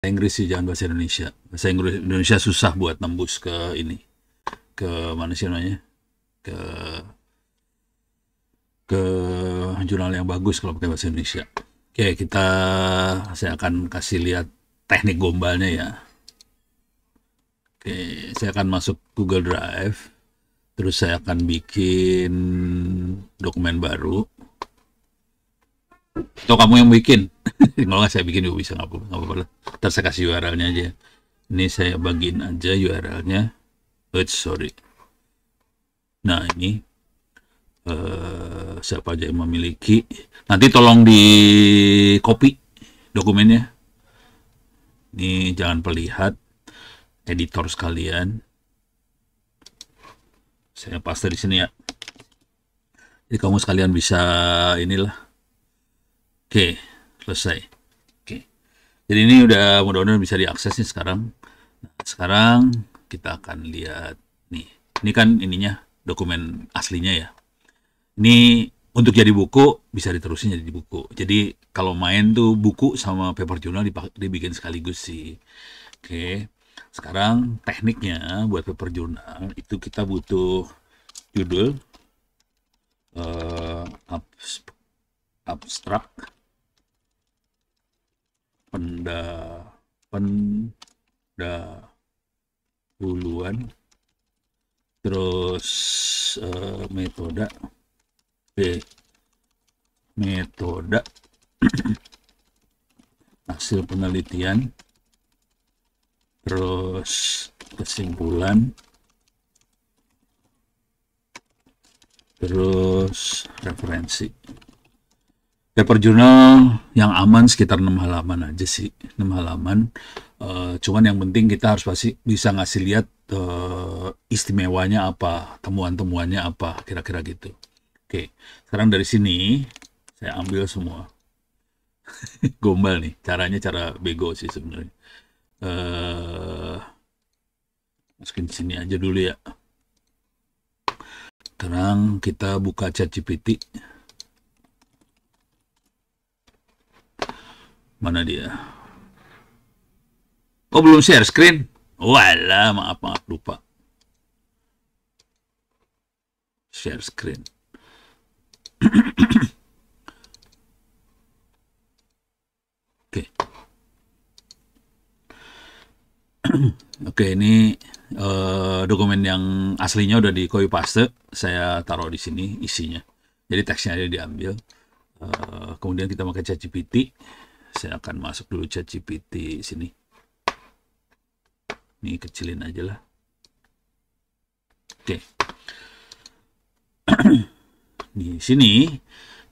Inggris sih, jangan bahasa Indonesia. Bahasa Indonesia susah buat nembus ke ini, ke mana sih namanya, ke ke jurnal yang bagus kalau pakai bahasa Indonesia. Oke, saya akan kasih lihat teknik gombalnya ya. Oke, saya akan masuk Google Drive, terus saya akan bikin dokumen baru. Atau kamu yang bikin? Kalau nggak saya bikin juga bisa, nggak apa-apa lah. Ntar saya kasih URL-nya aja. Ini saya bagiin aja URL-nya. Sorry. Nah, ini siapa aja yang memiliki. Nanti tolong di copy dokumennya. Ini jangan perlihat, editor sekalian. Saya paste di sini ya. Jadi kamu sekalian bisa inilah. Oke, selesai. Oke. Jadi ini udah mudah-mudahan bisa diakses nih sekarang. Nah, sekarang kita akan lihat nih. Ini kan ininya dokumen aslinya ya. Ini untuk jadi buku bisa diterusin jadi buku. Jadi kalau main tuh buku sama paper journal dibikin sekaligus sih. Oke. Sekarang tekniknya buat paper journal itu kita butuh judul, eh, abstrak, pendahuluan, terus metode, metode, hasil penelitian, terus kesimpulan, terus referensi. Paper journal yang aman sekitar 6 halaman aja sih, 6 halaman. Cuman yang penting kita harus pasti bisa ngasih lihat istimewanya apa, temuan-temuannya apa, kira-kira gitu. Oke, sekarang dari sini saya ambil semua. Gombal nih, caranya cara bego sih sebenarnya. Masukin sini aja dulu ya. Sekarang kita buka ChatGPT. Mana dia? Oh, belum share screen? Walah, maaf, lupa. Share screen. Oke. Oke, ini dokumen yang aslinya udah di copy paste. Saya taruh di sini isinya. Jadi teksnya aja diambil. Kemudian kita pakai ChatGPT. Saya akan masuk dulu ChatGPT sini. Ini kecilin aja lah. Oke. Di sini,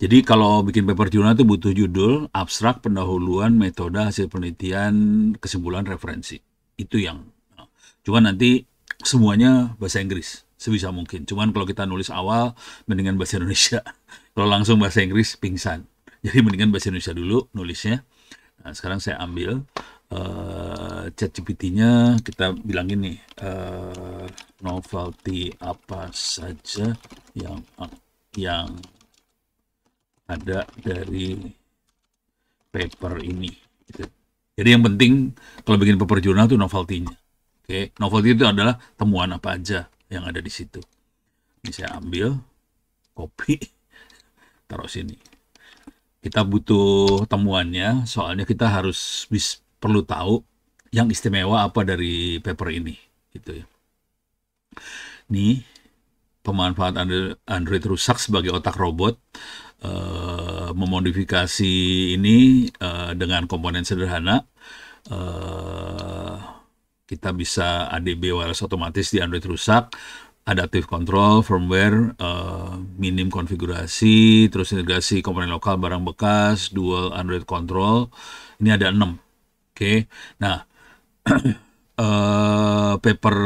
jadi kalau bikin paper jurnal itu butuh judul, abstrak, pendahuluan, metode, hasil penelitian, kesimpulan, referensi. Itu yang. Cuman nanti semuanya bahasa Inggris sebisa mungkin. Cuman kalau kita nulis awal, mendingan bahasa Indonesia. Kalau langsung bahasa Inggris, pingsan. Jadi mendingan bahasa Indonesia dulu nulisnya. Nah, sekarang saya ambil ChatGPT-nya, kita bilang gini, novelty apa saja yang ada dari paper ini. Gitu. Jadi yang penting kalau bikin paper jurnal itu novelty-nya. Oke, novelty itu adalah temuan apa aja yang ada di situ. Ini saya ambil, copy, taruh sini. Kita butuh temuannya, soalnya kita harus perlu tahu yang istimewa apa dari paper ini, gitu ya. Ini pemanfaat Android rusak sebagai otak robot, memodifikasi ini dengan komponen sederhana. Kita bisa ADB wireless otomatis di Android rusak, adaptive control, firmware, minim konfigurasi, terus integrasi komponen lokal barang bekas, dual Android control. Ini ada 6. Oke. Nah, paper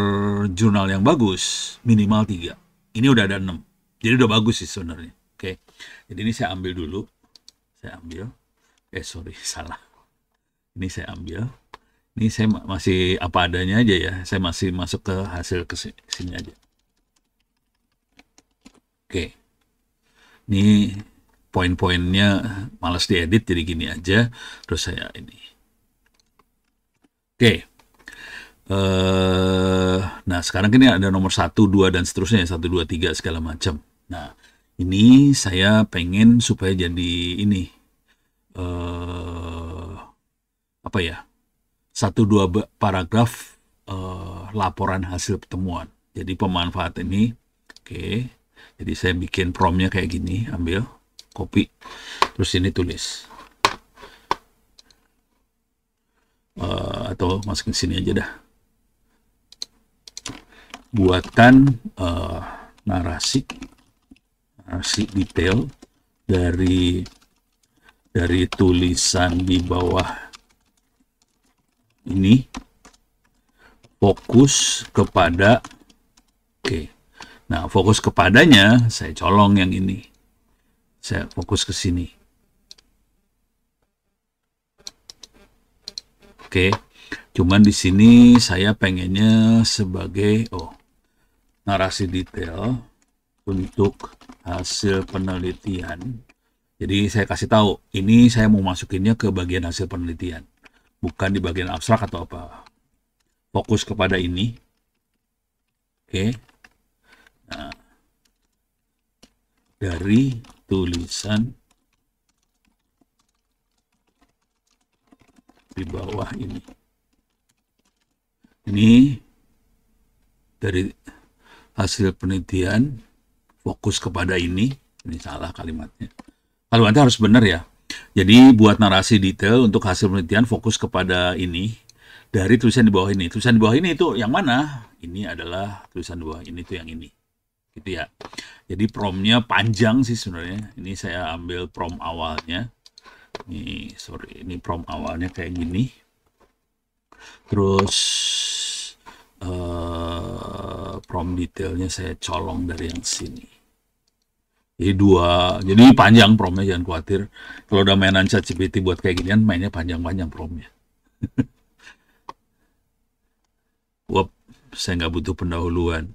jurnal yang bagus minimal 3. Ini udah ada 6. Jadi udah bagus sih sebenarnya. Oke. Jadi ini saya ambil dulu. Saya ambil. Sorry, salah. Ini saya ambil. Ini saya masih apa adanya aja ya. Saya masih masuk ke hasil ke sini aja. Oke. Ini poin-poinnya malas diedit jadi gini aja. Terus saya ini. Oke. Nah, sekarang kan ini ada nomor 1, 2, dan seterusnya, 1, 2, 3, segala macam. Nah, ini saya pengen supaya jadi ini, apa ya, 1-2 paragraf laporan hasil pertemuan. Jadi pemanfaat ini, oke. Jadi saya bikin promptnya kayak gini, ambil, copy, terus ini tulis. Atau masukin sini aja dah. Buatkan narasi detail dari tulisan di bawah ini, fokus kepada, oke. Nah, fokus kepadanya saya colong yang ini, saya fokus ke sini. Oke, cuman di sini saya pengennya sebagai narasi detail untuk hasil penelitian. Jadi saya kasih tahu, ini saya mau masukinnya ke bagian hasil penelitian, bukan di bagian abstrak atau apa. Fokus kepada ini. Oke. Nah, dari tulisan di bawah ini. Ini dari hasil penelitian, fokus kepada ini. Ini salah kalimatnya. Kalimatnya harus benar ya. Jadi buat narasi detail untuk hasil penelitian, fokus kepada ini. Dari tulisan di bawah ini. Tulisan di bawah ini itu yang mana? Ini adalah tulisan di bawah ini, itu yang ini. Gitu ya. Jadi promptnya panjang sih sebenarnya. Ini saya ambil prompt awalnya. Ini prompt awalnya kayak gini. Terus prompt detailnya saya colong dari yang sini. Jadi panjang promptnya, jangan khawatir. Kalau udah mainan ChatGPT buat kayak ginian, mainnya panjang-panjang promptnya. Wah, saya nggak butuh pendahuluan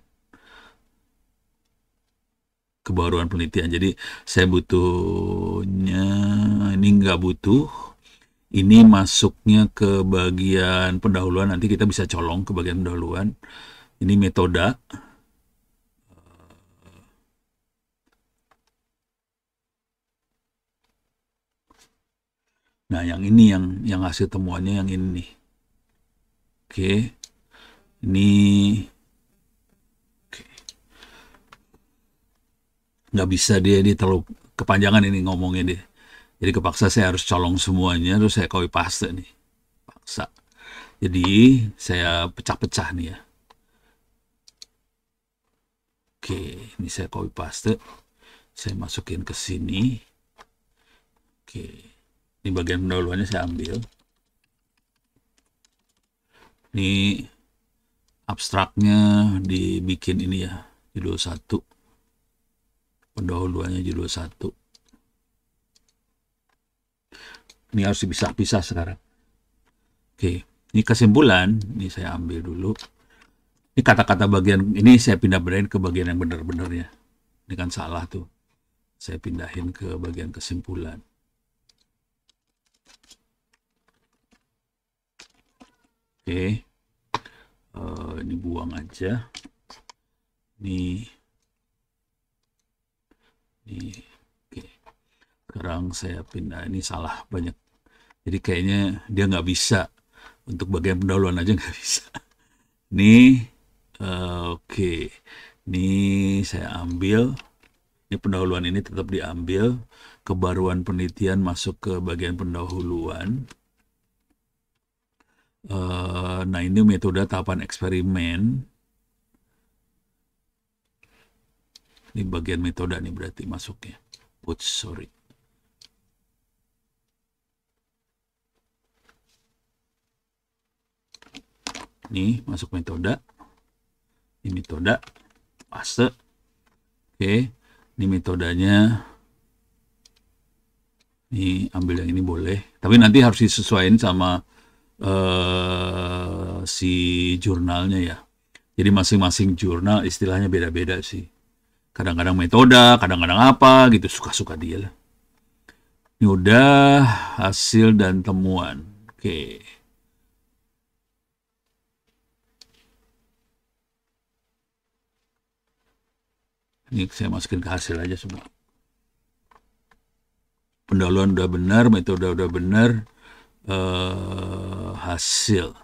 kebaruan penelitian. Jadi saya butuhnya, ini nggak butuh. Ini masuknya ke bagian pendahuluan. Nanti kita bisa colong ke bagian pendahuluan. Ini metode. Nah, yang ini yang hasil temuannya yang ini nih. Oke. Ini nggak bisa dia terlalu kepanjangan ini ngomongnya dia. Jadi kepaksa saya harus colong semuanya, terus saya copy paste nih. Paksa. Jadi saya pecah-pecah nih ya. Oke, ini saya copy paste. Saya masukin ke sini. Oke. Ini bagian pendahuluannya saya ambil. Ini abstraknya dibikin ini ya, judul 1. Pendahuluannya judul 1. Ini harus dipisah-pisah sekarang. Oke, ini kesimpulan. Ini saya ambil dulu. Ini kata-kata bagian ini saya pindah-pindahin ke bagian yang benar-benarnya. Ini kan salah tuh. Saya pindahin ke bagian kesimpulan. Oke. Ini buang aja. Ini. Oke. Sekarang saya pindah. Ini salah banyak. Jadi kayaknya dia nggak bisa. Untuk bagian pendahuluan aja nggak bisa. Ini. Oke. Ini saya ambil. Ini pendahuluan ini tetap diambil. Kebaruan penelitian masuk ke bagian pendahuluan. Nah, ini metode tahapan eksperimen. Ini bagian metode nih berarti masuknya. Oops, sorry. Ini masuk metode. Ini metode. Paste. Oke. Ini metodenya. Ini ambil yang ini boleh. Tapi nanti harus disesuaikan sama si jurnalnya ya. Jadi masing-masing jurnal istilahnya beda-beda sih. Kadang-kadang metode, kadang-kadang apa gitu, suka-suka dia lah. Ini udah hasil dan temuan. Oke. Ini saya masukin ke hasil aja semua. Pendahuluan udah benar, metode udah benar, hasil.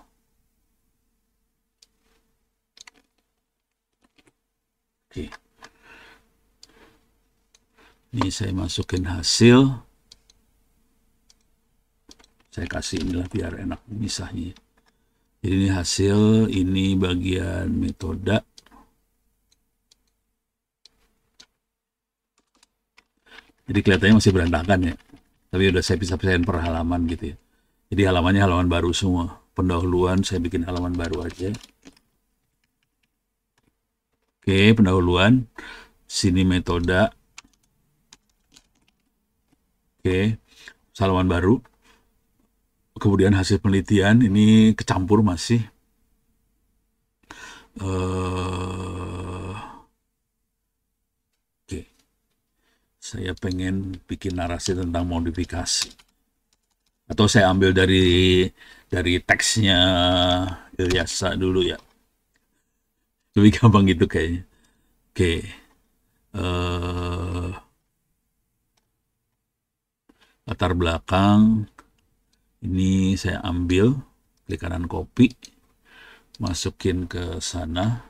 Oke. Ini saya masukin hasil. Saya kasih inilah biar enak misahnya. Jadi ini hasil, ini bagian metode. Jadi kelihatannya masih berantakan ya. Tapi udah saya pisah-pisahin per halaman gitu ya. Jadi halamannya halaman baru semua. Pendahuluan saya bikin halaman baru aja. Oke, pendahuluan. Sini metode. Oke, halaman baru. Kemudian hasil penelitian ini kecampur masih. Oke, saya pengen bikin narasi tentang modifikasi. Atau saya ambil dari teksnya Ilyasa dulu ya. Lebih gampang gitu kayaknya. Oke. Latar belakang. Ini saya ambil, klik kanan copy, masukin ke sana.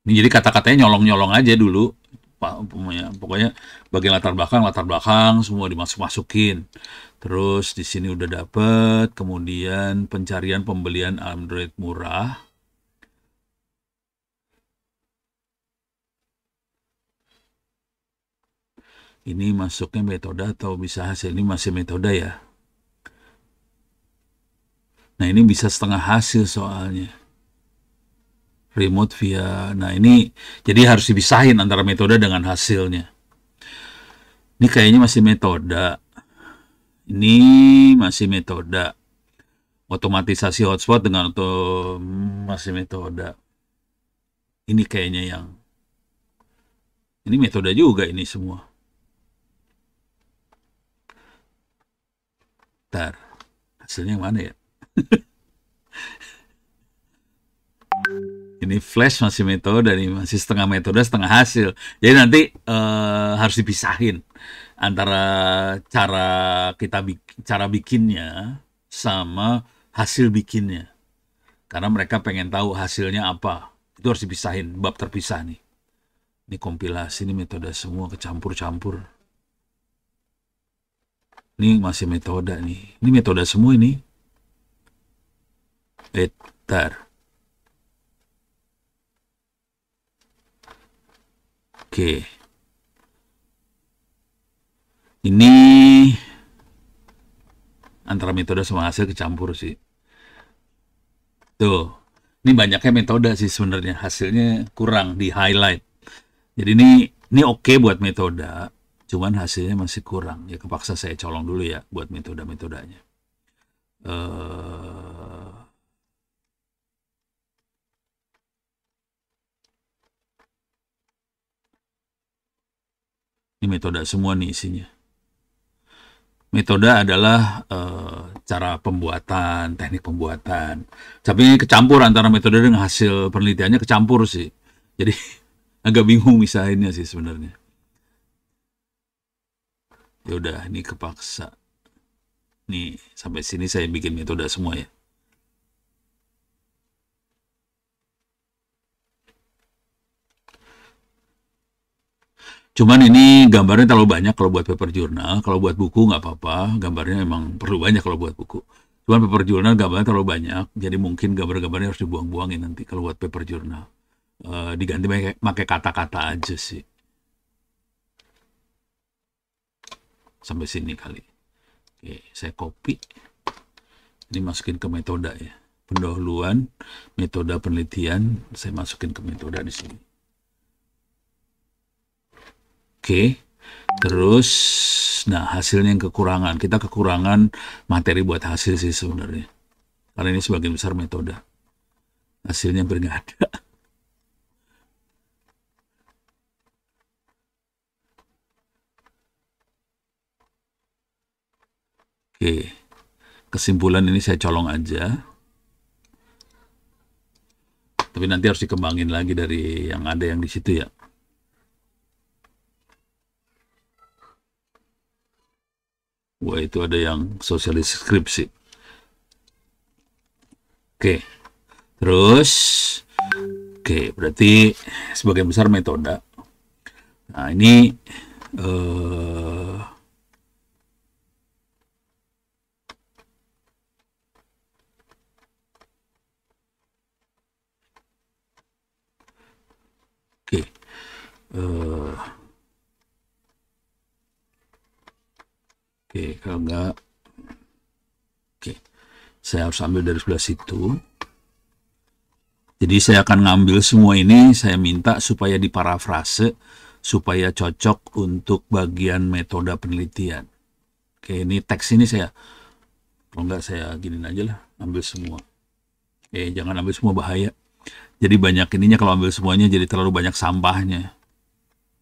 Ini jadi kata-katanya nyolong-nyolong aja dulu. Pokoknya bagian latar belakang semua dimasuk-masukin. Terus di sini udah dapet, kemudian pencarian pembelian Android murah. Ini masuknya metode atau bisa hasil? Ini masih metode ya. Nah ini bisa setengah hasil soalnya. Remote via, nah ini jadi harus dipisahin antara metode dengan hasilnya. Ini kayaknya masih metode. Ini masih metode. Otomatisasi hotspot dengan masih metode. Ini kayaknya yang ini metode juga ini semua. Ntar hasilnya yang mana ya? Ini flash masih metode, ini masih setengah metode, setengah hasil. Jadi nanti harus dipisahin antara cara bikinnya sama hasil bikinnya. Karena mereka pengen tahu hasilnya apa. Itu harus dipisahin, bab terpisah nih. Ini kompilasi, ini metode semua kecampur-campur. Ini masih metode nih. Ini metode semua ini. Bentar. Oke. Ini antara metode sama hasil kecampur sih. Tuh. Ini banyaknya metode sih sebenarnya. Hasilnya kurang di highlight. Jadi ini oke buat metode, cuman hasilnya masih kurang. Ya kepaksa saya colong dulu ya buat metodenya. Ini metode semua nih isinya. Metode adalah cara pembuatan, teknik pembuatan. Tapi ini kecampur antara metode dengan hasil penelitiannya kecampur sih. Jadi agak bingung misahinnya sih sebenarnya. Ya udah, ini kepaksa. Nih, sampai sini saya bikin metode semua ya. Cuman ini gambarnya terlalu banyak kalau buat paper jurnal. Kalau buat buku nggak apa-apa. Gambarnya memang perlu banyak kalau buat buku. Cuman paper jurnal gambarnya terlalu banyak. Jadi mungkin gambar-gambarnya harus dibuang-buangin nanti kalau buat paper jurnal. Diganti pakai kata-kata aja sih. Sampai sini kali. Oke, saya copy. Ini masukin ke metode ya. Pendahuluan, metode penelitian, saya masukin ke metode di sini. Oke, terus, nah hasilnya yang kekurangan. Kita kekurangan materi buat hasil sih sebenarnya. Karena ini sebagian besar metode. Hasilnya hampir nggak ada. Oke, kesimpulan ini saya colong aja. Tapi nanti harus dikembangin lagi dari yang ada yang di situ ya. Wah, itu ada yang sosialis skripsi. Oke, terus, oke, berarti sebagian besar metode. Nah, ini eh, oke, oke, kalau enggak, oke, saya harus ambil dari sebelah situ. Jadi saya akan ngambil semua ini, saya minta supaya diparafrase, supaya cocok untuk bagian metode penelitian. Oke, ini teks ini saya, kalau enggak saya giniin aja lah, ambil semua. Jangan ambil semua, bahaya. Jadi banyak ininya kalau ambil semuanya, jadi terlalu banyak sampahnya.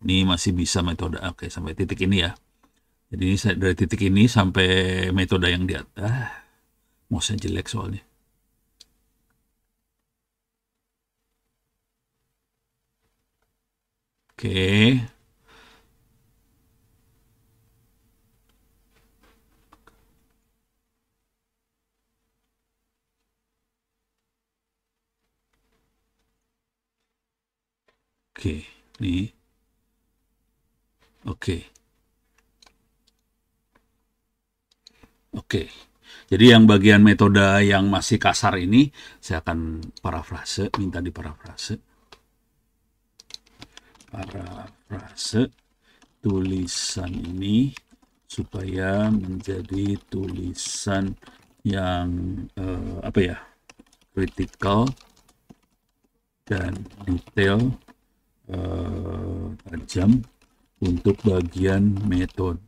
Ini masih bisa metode, oke, sampai titik ini ya. Jadi ini dari titik ini sampai metode yang di atas. Mouse-nya jelek soalnya. Oke. Oke, nih. Oke. Oke. Jadi yang bagian metode yang masih kasar ini saya akan parafrase, minta diparafrase. Parafrase tulisan ini supaya menjadi tulisan yang apa ya? Kritikal dan detail, tajam untuk bagian metode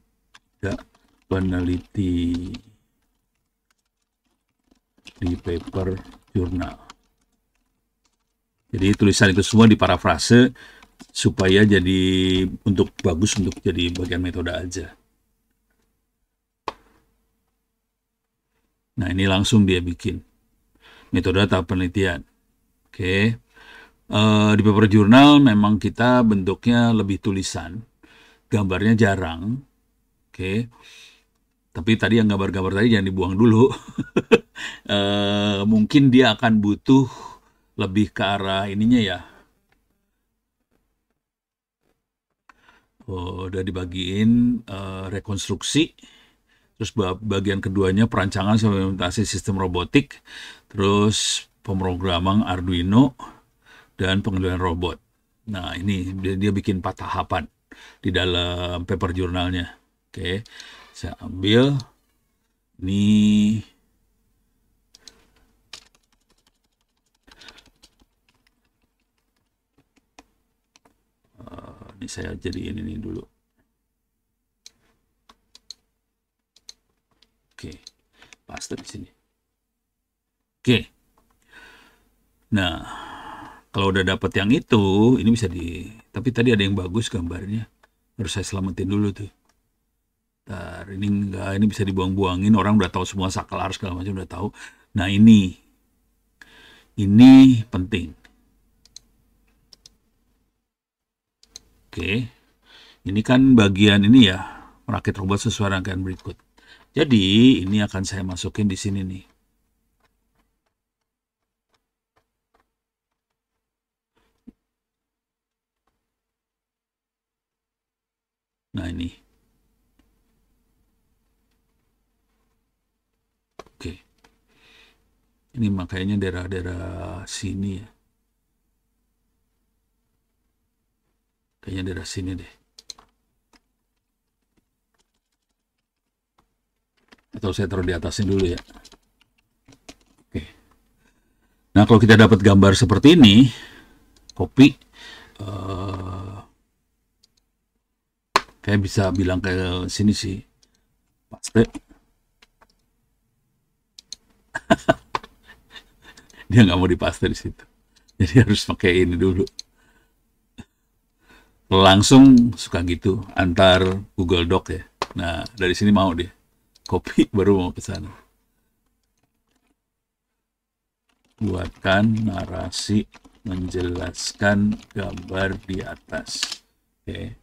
peneliti di paper jurnal. Jadi tulisan itu semua diparafrase supaya jadi untuk bagus untuk jadi bagian metode aja. Nah, ini langsung dia bikin metode atau penelitian. Oke. Di paper jurnal memang kita bentuknya lebih tulisan, gambarnya jarang. Oke. Tapi tadi yang gambar-gambar tadi jangan dibuang dulu. Mungkin dia akan butuh lebih ke arah ininya ya. Udah dibagiin rekonstruksi. Terus bagian keduanya perancangan sama implementasi sistem robotik. Terus pemrograman Arduino dan pengendalian robot. Nah, ini dia bikin 4 tahapan di dalam paper jurnalnya. Oke, saya ambil ini. Ini saya jadiin ini dulu. Oke, paste di sini. Oke. Nah, kalau udah dapet yang itu, ini bisa tapi tadi ada yang bagus gambarnya. Harus saya selamatin dulu tuh. Ntar, ini enggak, ini bisa dibuang-buangin. Orang udah tahu semua saklar segala macam udah tahu. Nah, ini penting. Oke. Ini kan bagian ini ya, merakit robot sesuai rangkaian berikut. Jadi, ini akan saya masukin di sini nih. Nah, ini. Oke. Ini makanya daerah-daerah sini ya. Kayaknya daerah sini deh. Atau saya taruh di atasnya dulu ya. Oke. Nah, kalau kita dapat gambar seperti ini, copy, kayak bisa bilang ke sini sih, paste. Dia nggak mau dipaste di situ. Jadi harus pakai ini dulu. Langsung suka gitu antar Google Doc ya. Nah, dari sini mau dia. Copy baru mau ke sana. Buatkan narasi menjelaskan gambar di atas. Oke.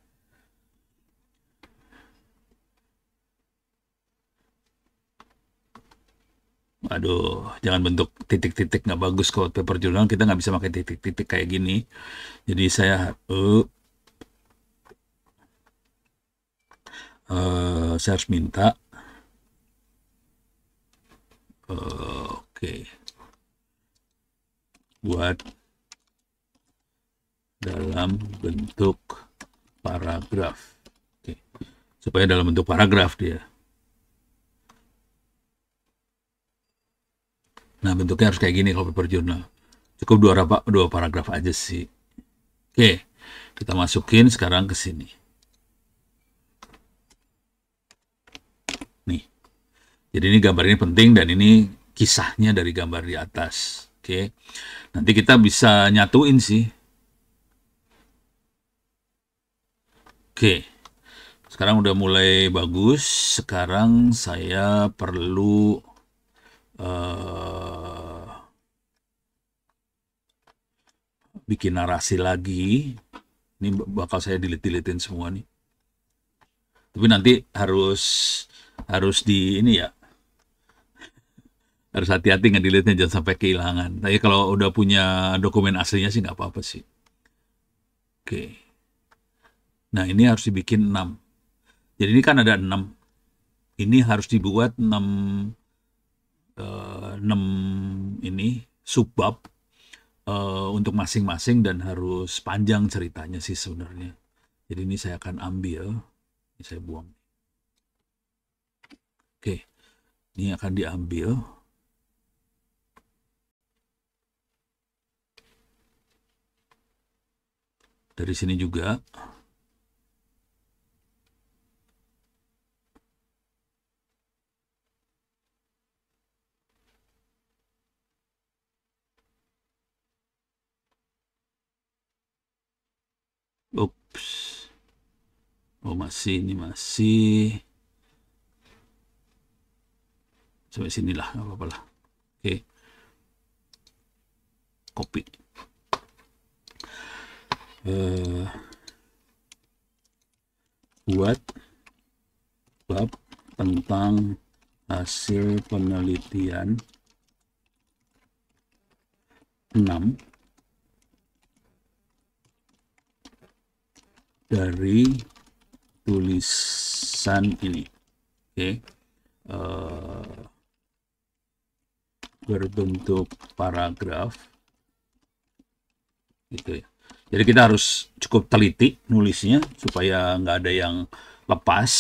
Aduh, jangan bentuk titik-titik, nggak bagus kalau paper journal, kita nggak bisa pakai titik-titik kayak gini. Jadi saya harus minta oke, buat dalam bentuk paragraf. Oke. Supaya dalam bentuk paragraf dia. Nah, bentuknya harus kayak gini kalau paper journal. Cukup dua paragraf aja sih. Oke, kita masukin sekarang ke sini. Nih. Jadi ini gambar ini penting dan ini kisahnya dari gambar di atas. Oke. Nanti kita bisa nyatuin sih. Oke. Sekarang udah mulai bagus. Sekarang saya perlu bikin narasi lagi. Ini bakal saya delete-deletein semua nih. Tapi nanti harus di ini ya. Harus hati-hati ngedelete-nya, jangan sampai kehilangan. Tapi kalau udah punya dokumen aslinya sih nggak apa-apa sih. Oke. Nah, ini harus dibikin 6. Jadi ini kan ada 6. Ini harus dibuat 6 ini subbab untuk masing-masing dan harus panjang ceritanya sih sebenarnya. Jadi ini saya akan ambil, ini saya buang. Oke, ini akan diambil. Dari sini juga. Ups. Oh, ini masih. Sampai sinilah, nggak apa-apa lah. Oke. Copy. Buat bab tentang hasil penelitian 6 dari tulisan ini. Oke. Berbentuk paragraf gitu ya. Jadi kita harus cukup teliti nulisnya supaya nggak ada yang lepas.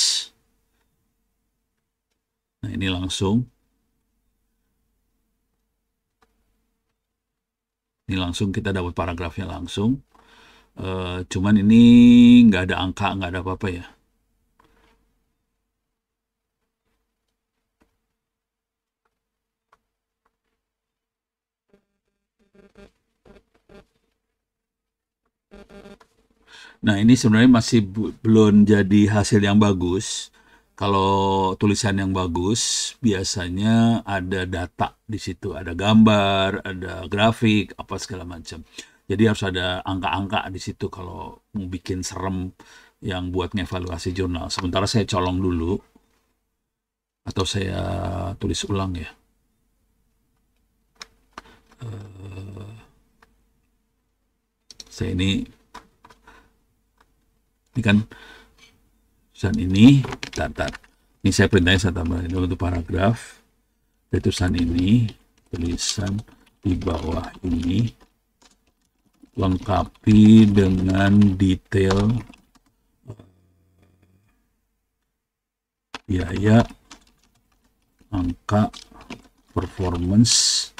Nah, ini langsung kita dapat paragrafnya langsung. Cuman ini nggak ada angka, nggak ada apa-apa ya. Nah, ini sebenarnya masih belum jadi hasil yang bagus. Kalau tulisan yang bagus, biasanya ada data di situ, ada gambar, ada grafik, apa segala macam. Jadi harus ada angka-angka di situ kalau mau bikin serem yang buat ngevaluasi jurnal. Sementara saya colong dulu, atau saya tulis ulang ya. Saya ini kan tulisan ini, ini saya perintahnya saya tambah untuk paragraf. Tulisan ini, tulisan di bawah ini lengkapi dengan detail biaya, angka, performance,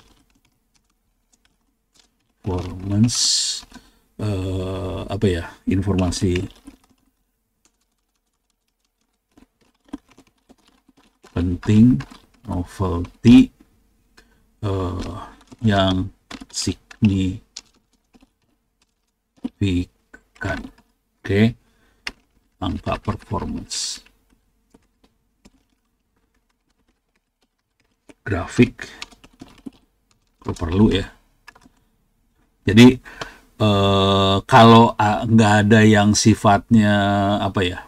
apa ya, informasi penting, novelty, yang signifikan. Oke, angka performance, grafik kalau perlu ya. Jadi kalau nggak ada yang sifatnya apa ya,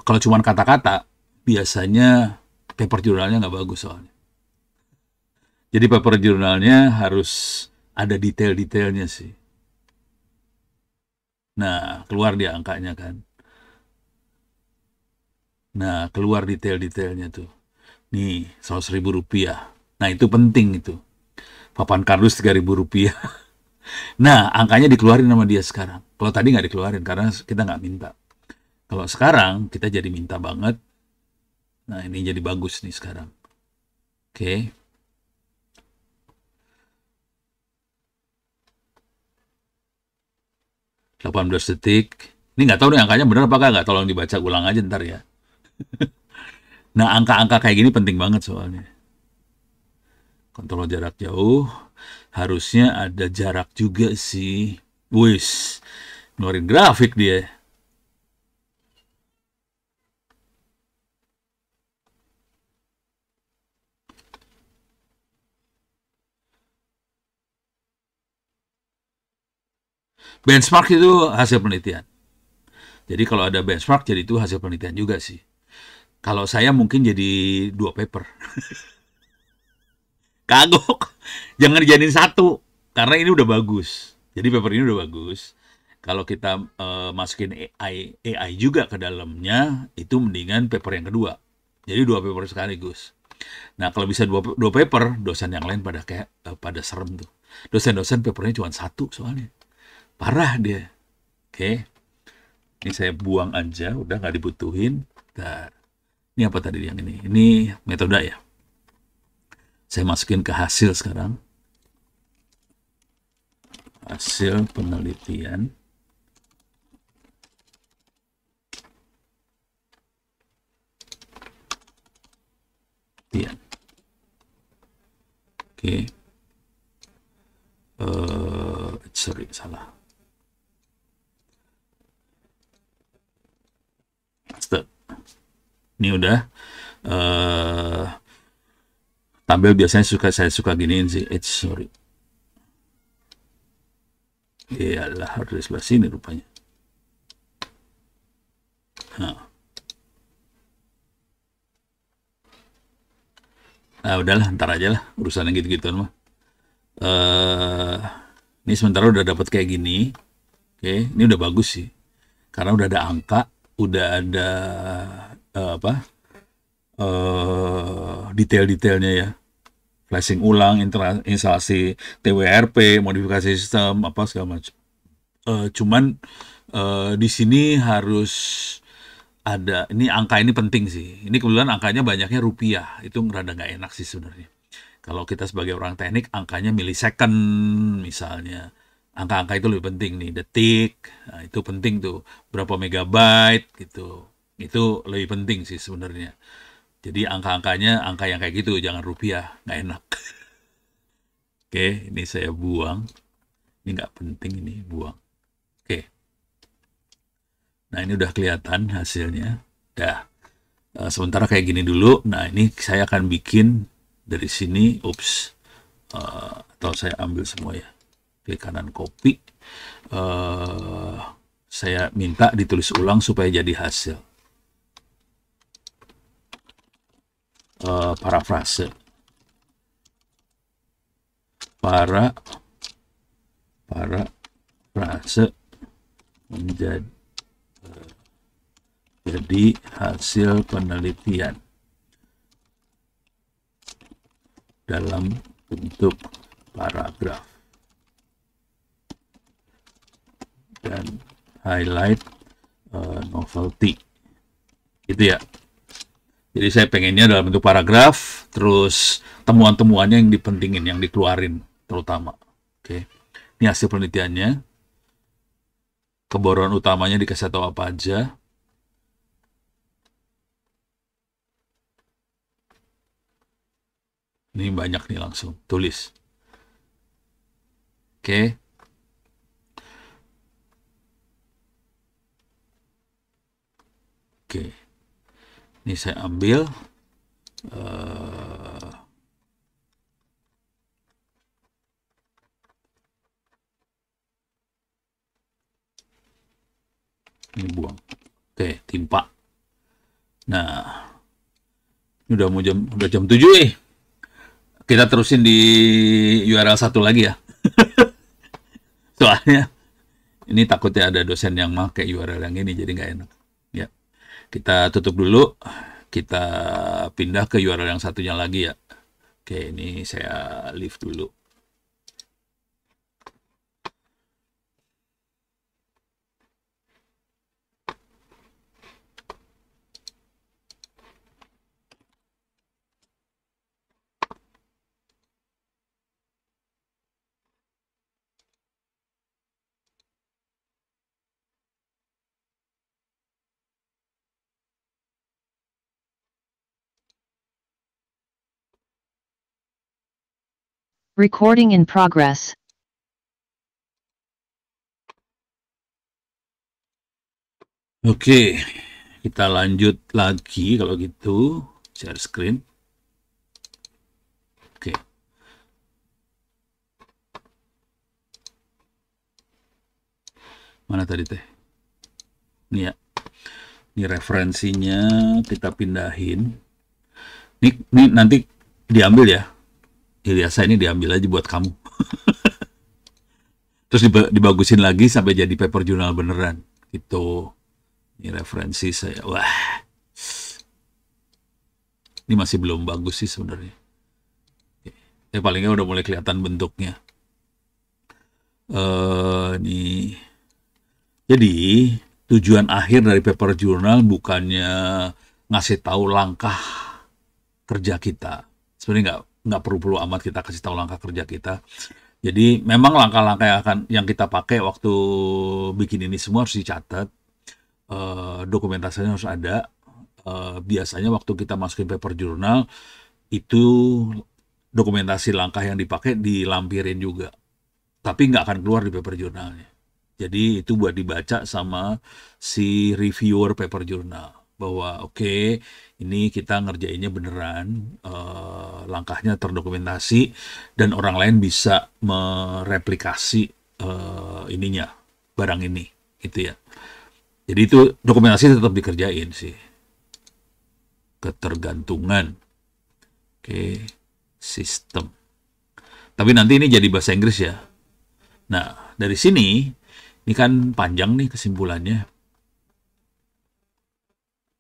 kalau cuma kata-kata, biasanya paper jurnalnya nggak bagus soalnya. Jadi paper jurnalnya harus ada detail-detailnya sih. Nah, keluar dia angkanya kan. Nah, keluar detail-detailnya tuh. Nih, 100.000 rupiah. Nah, itu penting itu. Papan kardus 3.000 rupiah. Nah, angkanya dikeluarin sama dia sekarang. Kalau tadi nggak dikeluarin karena kita nggak minta. Kalau sekarang kita jadi minta banget. Nah, ini jadi bagus nih sekarang. Oke. 18 detik. Ini nggak tahu nih angkanya benar apa nggak. Tolong dibaca ulang aja ntar ya. Nah, angka-angka kayak gini penting banget soalnya. Kontrol jarak jauh. Harusnya ada jarak juga sih. Wis, ngeluarin grafik dia. Benchmark itu hasil penelitian. Jadi kalau ada benchmark, jadi itu hasil penelitian juga sih. Kalau saya mungkin jadi 2 paper. Kagok. Jangan dijadiin satu. Karena ini udah bagus. Jadi paper ini udah bagus. Kalau kita masukin AI juga ke dalamnya, itu mendingan paper yang kedua. Jadi 2 paper sekaligus. Nah kalau bisa dua paper, dosen yang lain pada kayak pada serem tuh. Dosen-dosen papernya cuma satu soalnya. Parah dia. Oke. Ini saya buang aja, udah nggak dibutuhin. Bentar. Ini apa tadi yang ini? Ini metode ya. Saya masukin ke hasil sekarang. Hasil penelitian. Oke. Sorry, salah. Stop. Ini udah. Tampil biasanya saya suka giniin sih. Sorry. Iyalah, harus di sebelah sini rupanya. Nah, udahlah, ntar aja lah urusan yang gitu-gituan mah. eh ini sementara udah dapat kayak gini. Oke, ini udah bagus sih. Karena udah ada angka, udah ada apa? Detail-detailnya ya. Flashing ulang, instalasi TWRP, modifikasi sistem, apa segala macam. Cuman di sini harus ada, ini angka ini penting sih. Ini kebetulan angkanya banyaknya rupiah, itu rada nggak enak sih sebenarnya. Kalau kita sebagai orang teknik, angkanya millisecond misalnya. Angka-angka itu lebih penting nih, detik, nah, itu penting tuh. Berapa megabyte gitu. Itu lebih penting sih sebenarnya. Jadi angka-angkanya, angka yang kayak gitu, jangan rupiah, nggak enak. Oke, ini saya buang. Ini nggak penting, ini buang. Oke, nah ini udah kelihatan hasilnya. Dah. Sementara kayak gini dulu. Nah ini saya akan bikin dari sini. Ups. Atau saya ambil semua ya. Klik kanan copy. Saya minta ditulis ulang supaya jadi hasil. Parafrase. Parafrase menjadi hasil penelitian dalam bentuk paragraf dan highlight novelty itu ya. Jadi saya pengennya dalam bentuk paragraf, terus temuan-temuannya yang dipentingin, yang dikeluarin terutama. Oke, ini hasil penelitiannya. Keboron utamanya dikasih tahu apa aja. Ini banyak nih langsung, tulis. Oke. Oke. Ini saya ambil. Ini buang. Oke, timpa. Nah, ini udah jam 7 nih. Kita terusin di URL satu lagi ya. Soalnya ini takutnya ada dosen yang pakai URL yang ini, jadi nggak enak. Ya, kita tutup dulu. Kita pindah ke URL yang satunya lagi ya. Oke, ini saya leave dulu. Recording in progress. Oke, kita lanjut lagi kalau gitu. Share screen. Oke. Mana tadi teh? Ini ya. Ini referensinya kita pindahin. Ini nanti diambil ya. Biasa ini diambil aja buat kamu. Terus dibagusin lagi sampai jadi paper jurnal beneran. Gitu. Ini referensi saya. Wah. Ini masih belum bagus sih sebenarnya. Ya palingnya udah mulai kelihatan bentuknya. Nih. Jadi tujuan akhir dari paper jurnal bukannya ngasih tahu langkah kerja kita. Sebenarnya nggak perlu amat kita kasih tahu langkah kerja kita. Jadi memang langkah-langkah yang kita pakai waktu bikin ini semua harus dicatat. Dokumentasinya harus ada. Biasanya waktu kita masukin paper jurnal itu dokumentasi langkah yang dipakai dilampirin juga. Tapi nggak akan keluar di paper jurnalnya. Jadi itu buat dibaca sama si reviewer paper jurnal. Bahwa oke, ini kita ngerjainnya beneran, langkahnya terdokumentasi, dan orang lain bisa mereplikasi ininya, barang ini, gitu ya. Jadi itu dokumentasi tetap dikerjain sih. Ketergantungan. Oke, sistem. Tapi nanti ini jadi bahasa Inggris ya. Nah, dari sini, ini kan panjang nih kesimpulannya.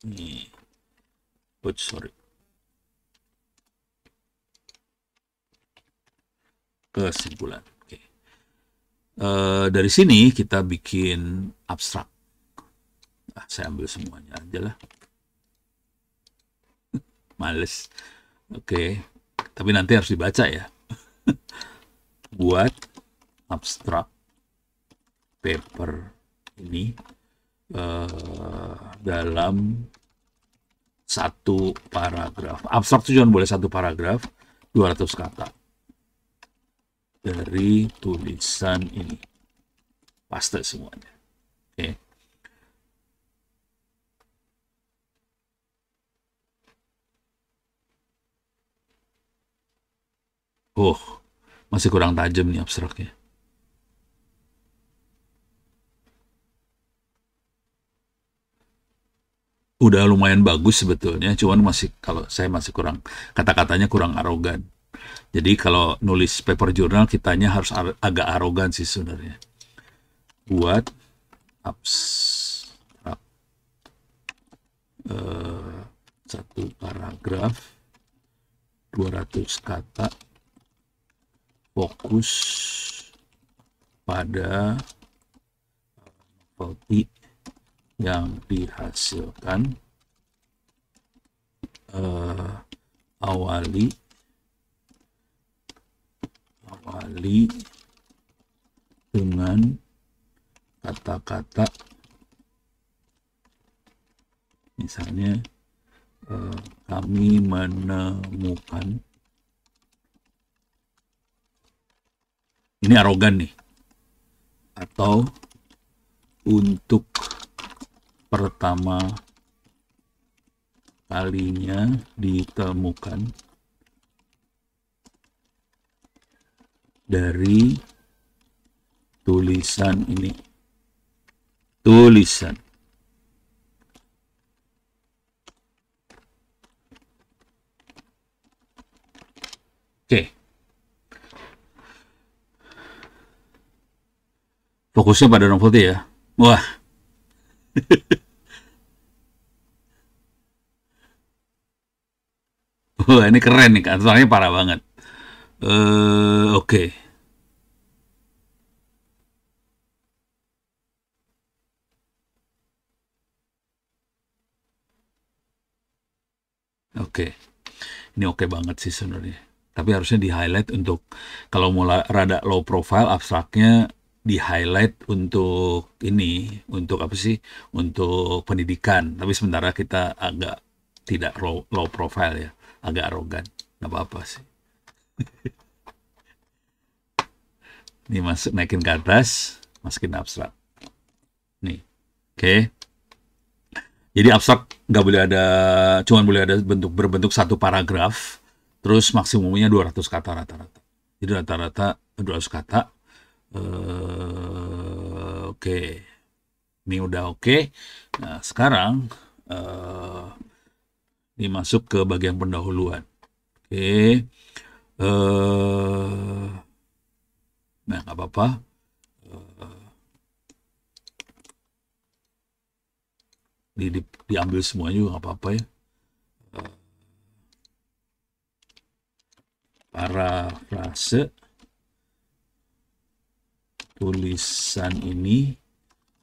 Nih. Sorry. Kesimpulan. Oke. Dari sini kita bikin abstrak. Saya ambil semuanya aja lah. Males. Oke. Tapi nanti harus dibaca ya. Buat abstrak paper ini dalam satu paragraf. Abstrak itu cuma boleh satu paragraf, 200 kata. Dari tulisan ini. Paste semuanya. Oke. Oh, masih kurang tajam nih abstraknya. Udah lumayan bagus sebetulnya, cuman kalau saya masih kurang, kata-katanya kurang arogan. Jadi kalau nulis paper jurnal kitanya harus agak arogan sih sebenarnya. Buat abstrak satu paragraf 200 kata, fokus pada novelty yang dihasilkan, awali dengan kata-kata, misalnya kami menemukan, ini arogan nih, atau untuk pertama kalinya ditemukan dari tulisan ini. Tulisan. Oke, fokusnya pada novelty ya. Wah, wah ini keren nih, kan, soalnya parah banget. Oke. Oke, ini oke banget sih sebenarnya. Tapi harusnya di highlight untuk kalau mulai rada low profile abstraknya di highlight untuk ini, untuk apa sih? Untuk pendidikan. Tapi sementara kita agak tidak low profile ya, agak arogan. Nggak apa-apa sih. Ini masuk naikin ke atas, masukin abstrak. Nih, oke. Jadi abstrak nggak boleh ada, cuman boleh ada berbentuk satu paragraf, terus maksimumnya 200 kata rata-rata. Jadi rata-rata 200 kata. Oke, ini udah oke. Nah, sekarang ini masuk ke bagian pendahuluan. Oke, nah nggak apa-apa. Diambil semuanya juga nggak apa-apa ya. Parafrase tulisan ini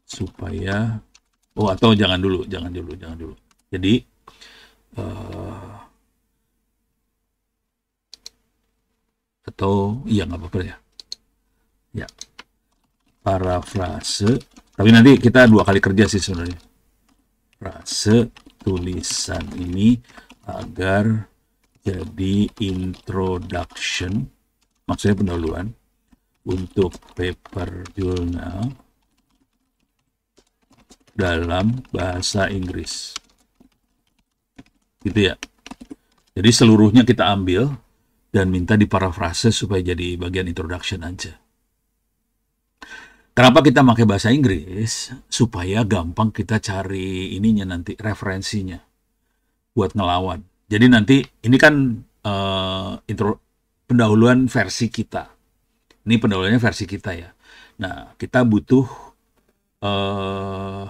supaya atau jangan dulu. Jadi atau iya nggak apa-apa ya. Ya, parafrase. Tapi nanti kita 2 kali kerja sih sebenarnya. Frase tulisan ini agar jadi introduction, maksudnya pendahuluan untuk paper jurnal dalam bahasa Inggris. Gitu ya. Jadi seluruhnya kita ambil dan minta diparafrase supaya jadi bagian introduction aja. Kenapa kita pakai bahasa Inggris? Supaya gampang kita cari ininya nanti, referensinya buat ngelawan. Jadi nanti ini kan pendahuluan versi kita. Ini pendahuluannya versi kita ya. Nah, kita butuh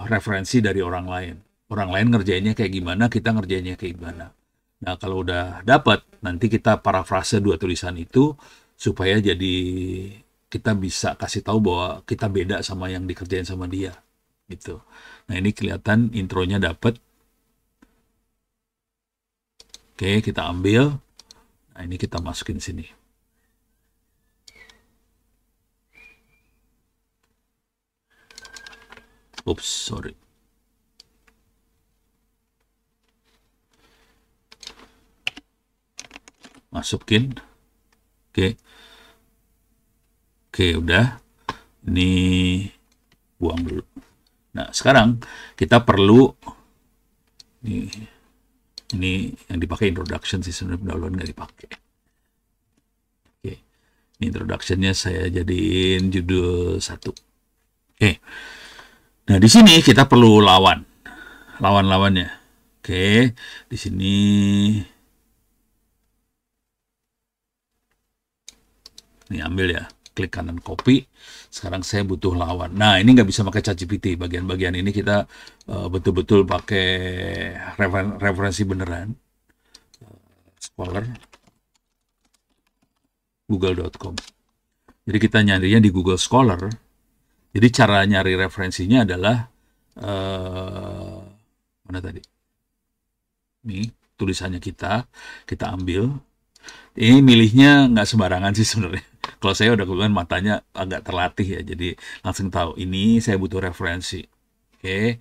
referensi dari orang lain. Orang lain ngerjainnya kayak gimana, kita ngerjainnya kayak gimana. Nah, kalau udah dapat, nanti kita parafrase 2 tulisan itu supaya jadi kita bisa kasih tahu bahwa kita beda sama yang dikerjain sama dia gitu. Nah, ini kelihatan intronya dapat. Oke, kita ambil. Nah, ini kita masukin sini. Oops, sorry. Masukin. Oke. Oke, udah. Ini buang dulu. Nah, sekarang kita perlu ini yang dipakai introduction sih, sebenarnya pendahuluan nggak dipakai. Oke, ini introductionnya saya jadiin judul 1. Oke, nah di sini kita perlu lawan-lawannya. Oke, di sini ini ambil ya, klik kanan copy. Sekarang saya butuh lawan. Nah, ini nggak bisa pakai ChatGPT. Bagian-bagian ini kita betul-betul pakai referensi beneran. Scholar, google.com. Jadi kita nyarinya di Google Scholar. Jadi cara nyari referensinya adalah mana tadi? Ini tulisannya kita ambil. Ini milihnya nggak sembarangan sih sebenarnya. Kalau saya udah kebetulan matanya agak terlatih ya, jadi langsung tahu ini saya butuh referensi. Oke,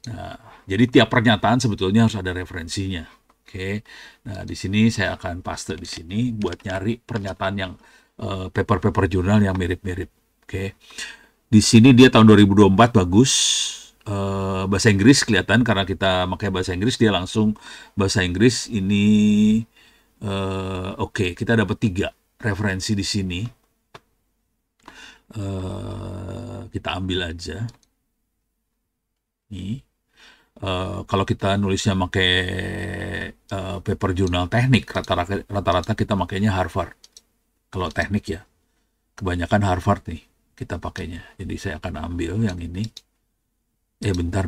nah jadi tiap pernyataan sebetulnya harus ada referensinya. Oke, nah di sini saya akan paste di sini buat nyari pernyataan yang paper-paper jurnal yang mirip-mirip. Oke, di sini dia tahun 2024 bagus. Bahasa Inggris kelihatan karena kita pakai bahasa Inggris, dia langsung bahasa Inggris ini. Oke, kita dapat 3 referensi di sini. Kita ambil aja. Nih, kalau kita nulisnya pakai paper jurnal teknik, rata-rata kita makainya Harvard. Kalau teknik ya, kebanyakan Harvard nih kita pakainya. Jadi saya akan ambil yang ini. Bentar.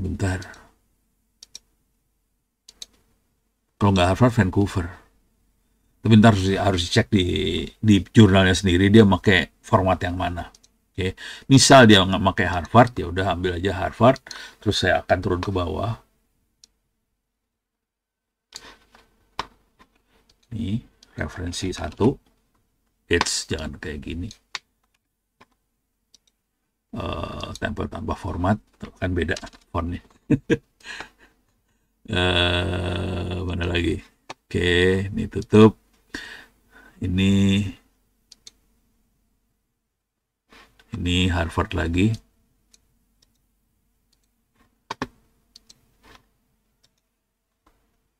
Kalau nggak Harvard, Vancouver. Tapi bentar harus dicek di jurnalnya sendiri dia pakai format yang mana. Oke, misal dia nggak pakai Harvard, ya udah ambil aja Harvard. Terus saya akan turun ke bawah. Ini referensi 1. Jangan kayak gini. Tempel tambah format, kan beda fontnya. Mana lagi? Oke, ini tutup. Ini Harvard lagi.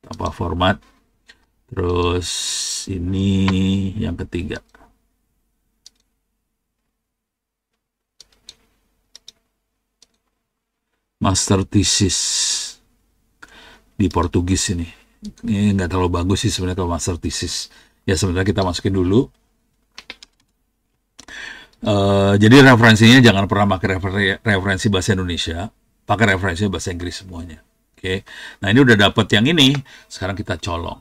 Tambah format. Terus ini yang ketiga. Master thesis di Portugis ini. Ini nggak terlalu bagus sih sebenarnya kalau master thesis. Ya sebenarnya kita masukin dulu. Jadi referensinya jangan pernah pakai referensi bahasa Indonesia, pakai referensi bahasa Inggris semuanya. Oke. Nah ini udah dapet yang ini. Sekarang kita colong.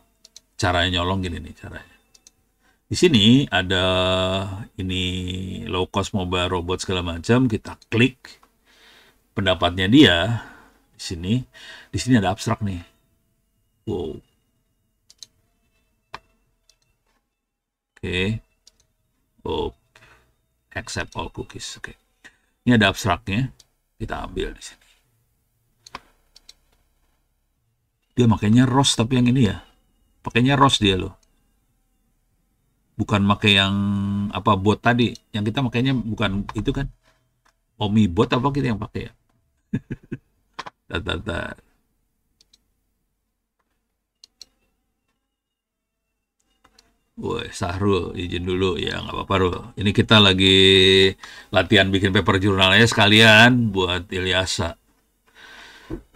Caranya nyolong gini nih caranya. Di sini ada ini low cost mobile robot segala macam. Kita klik pendapatnya dia di sini. Di sini ada abstrak nih. Wow. Oke. Oh. Accept all cookies. Oke. Ini ada abstraknya. Kita ambil di sini. Dia makanya ROS tapi yang ini ya. Pakainya ROS dia loh. Bukan pakai yang apa bot tadi. Yang kita makainya bukan itu kan. Omi bot apa kita yang pakai ya? Tar. Woi, Sahrul, izin dulu ya, nggak apa-apa, Rul. Ini kita lagi latihan bikin paper jurnalnya sekalian buat Ilyasa.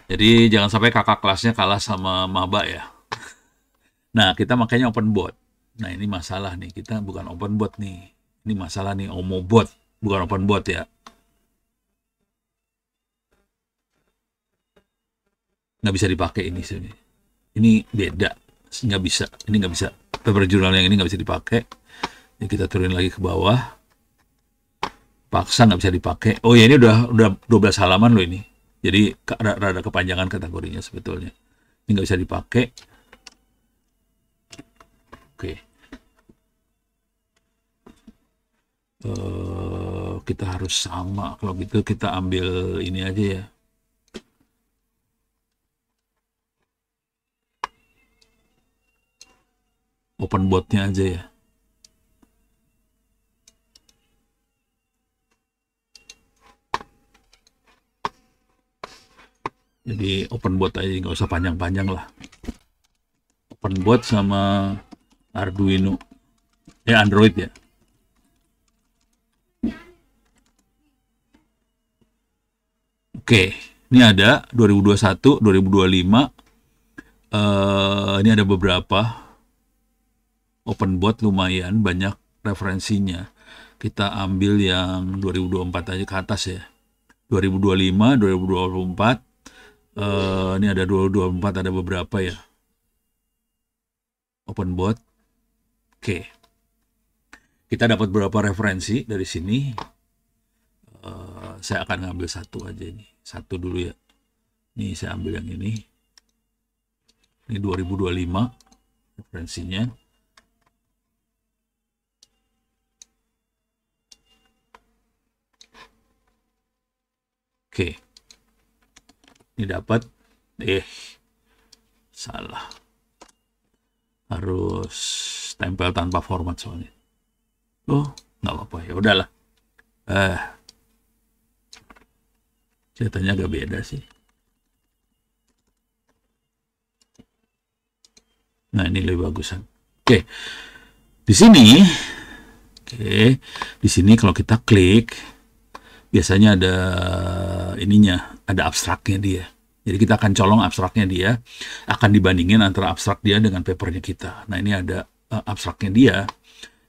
Jadi jangan sampai kakak kelasnya kalah sama maba ya. Nah, kita makanya open bot. Nah, ini masalah nih, kita bukan open bot nih. Ini masalah nih, omobot, bukan open bot ya. Nggak bisa dipakai ini sebenarnya. Ini beda, nggak bisa. Ini nggak bisa. Paper jurnal yang ini nggak bisa dipakai. Ini kita turunin lagi ke bawah. Paksa nggak bisa dipakai. Oh ya ini udah 12 halaman loh ini. Jadi rada kepanjangan kategorinya sebetulnya. Ini nggak bisa dipakai. Oke. Kita harus sama. Kalau gitu kita ambil ini aja ya. Open botnya aja ya. Jadi open bot aja, nggak usah panjang-panjang lah. Open bot sama Arduino. Android ya. Oke, ini ada 2021, 2025. Ini ada beberapa. Open bot lumayan banyak referensinya. Kita ambil yang 2024 aja ke atas ya. 2025, 2024. Ini ada 2024 ada beberapa ya. Open bot. Oke. Kita dapat beberapa referensi dari sini. Saya akan ngambil satu aja ini. Satu dulu ya. Ini saya ambil yang ini. Ini 2025 referensinya. Oke. Ini dapat. Salah. Harus tempel tanpa format soalnya. Oh, nggak apa-apa. Ya udahlah. Ceritanya agak beda sih. Nah, ini lebih bagusan. Oke. Di sini. Oke. Di sini kalau kita klik biasanya ada ininya, ada abstraknya dia. Jadi kita akan colong abstraknya dia, akan dibandingin antara abstrak dia dengan papernya kita. Nah ini ada abstraknya dia,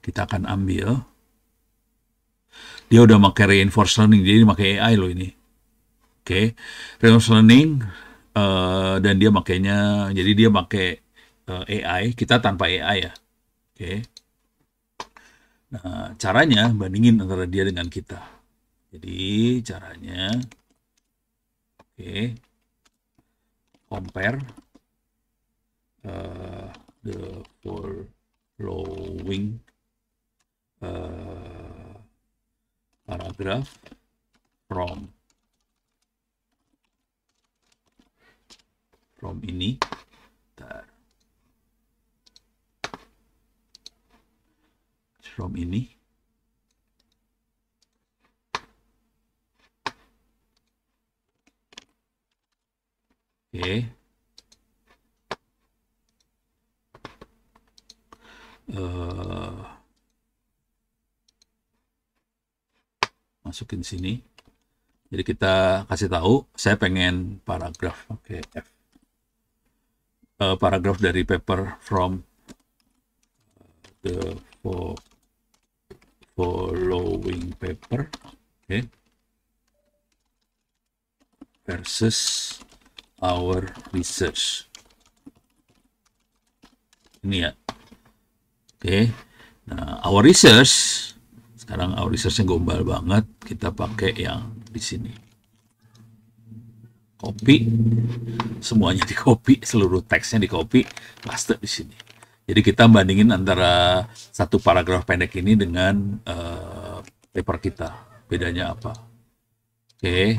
Kita akan ambil, dia udah pakai reinforced learning, jadi pakai AI loh ini. Oke, reinforced learning, dan dia makainya, jadi dia pakai AI, kita tanpa AI ya. Oke, nah caranya bandingin antara dia dengan kita. Jadi caranya, oke, compare the following paragraph from ini. Bentar. From ini. Oke. Masukin sini. Jadi kita kasih tahu, saya pengen paragraf, oke, F. Paragraf dari paper from the following paper, oke, versus our research. Ini ya. Oke. Nah, our research, sekarang our research-nya gombal banget, kita pakai yang di sini. Copy, semuanya di copy, seluruh teksnya di copy, paste di sini. Jadi kita bandingin antara satu paragraf pendek ini dengan paper kita, bedanya apa. Oke.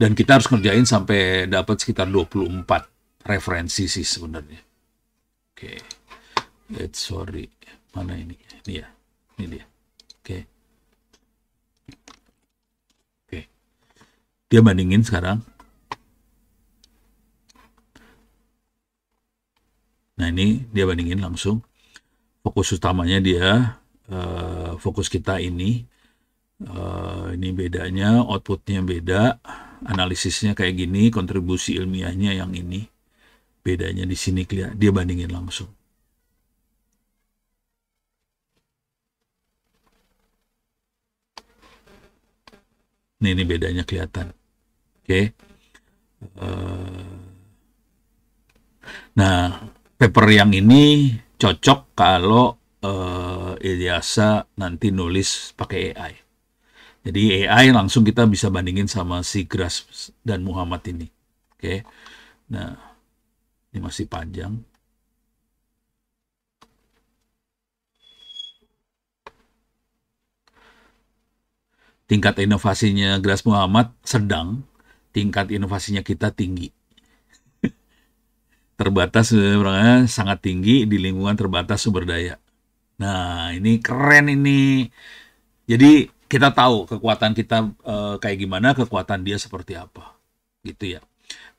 Dan kita harus ngerjain sampai dapat sekitar 24 referensi sih sebenarnya. Oke. Sorry, mana ini? Ini ya, ini dia. Oke. Oke. Dia bandingin sekarang. Nah, ini dia bandingin langsung. Fokus utamanya dia, fokus kita ini bedanya, outputnya beda, analisisnya kayak gini, kontribusi ilmiahnya yang ini. Bedanya di sini dia bandingin langsung. Ini bedanya kelihatan. Oke. Nah, paper yang ini cocok kalau Ilyasa nanti nulis pakai AI. Jadi AI langsung kita bisa bandingin sama si Gras dan Muhammad ini. Oke. Nah, ini masih panjang. Tingkat inovasinya Gras Muhammad sedang, tingkat inovasinya kita tinggi. Terbatas orangnya sangat tinggi di lingkungan terbatas sumber daya. Nah, ini keren ini. Jadi kita tahu kekuatan kita kayak gimana, kekuatan dia seperti apa. Gitu ya.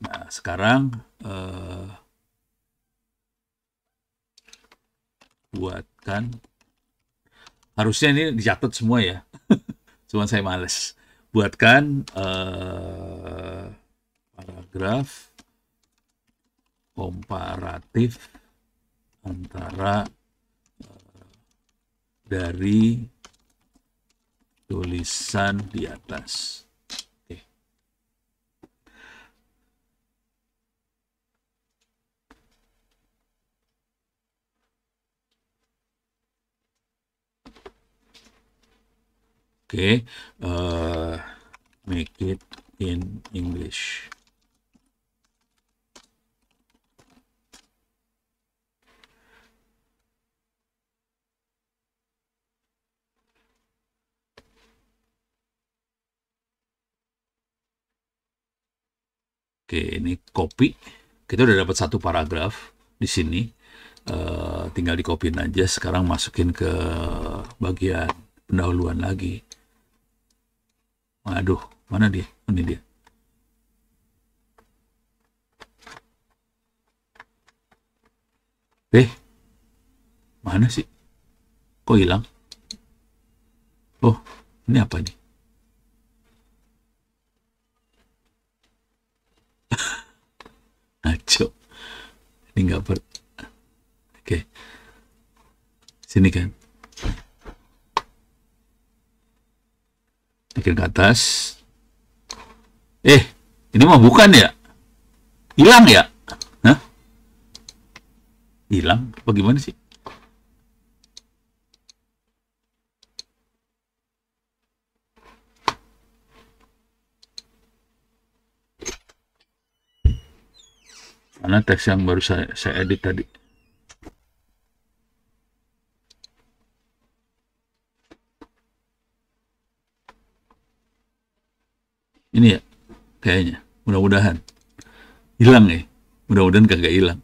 Nah, sekarang buatkan. Harusnya ini dicatat semua ya. Cuman saya males. Buatkan paragraf komparatif antara dari tulisan di atas. Oke. Oke, make it in English. Oke, ini copy. Kita udah dapat satu paragraf di sini. Tinggal di copy aja. Sekarang masukin ke bagian pendahuluan lagi. Aduh, mana dia? Ini dia. Mana sih? Kok hilang? Oh, ini apa nih? Ngaco. Ini nggak Oke. Sini kan. Naikin ke atas. Ini mah bukan ya? Hilang ya? Hah? Hilang? Bagaimana sih? Mana teks yang baru saya edit tadi? Ini ya? Kayaknya. Mudah-mudahan. Hilang ya? Mudah-mudahan kagak hilang.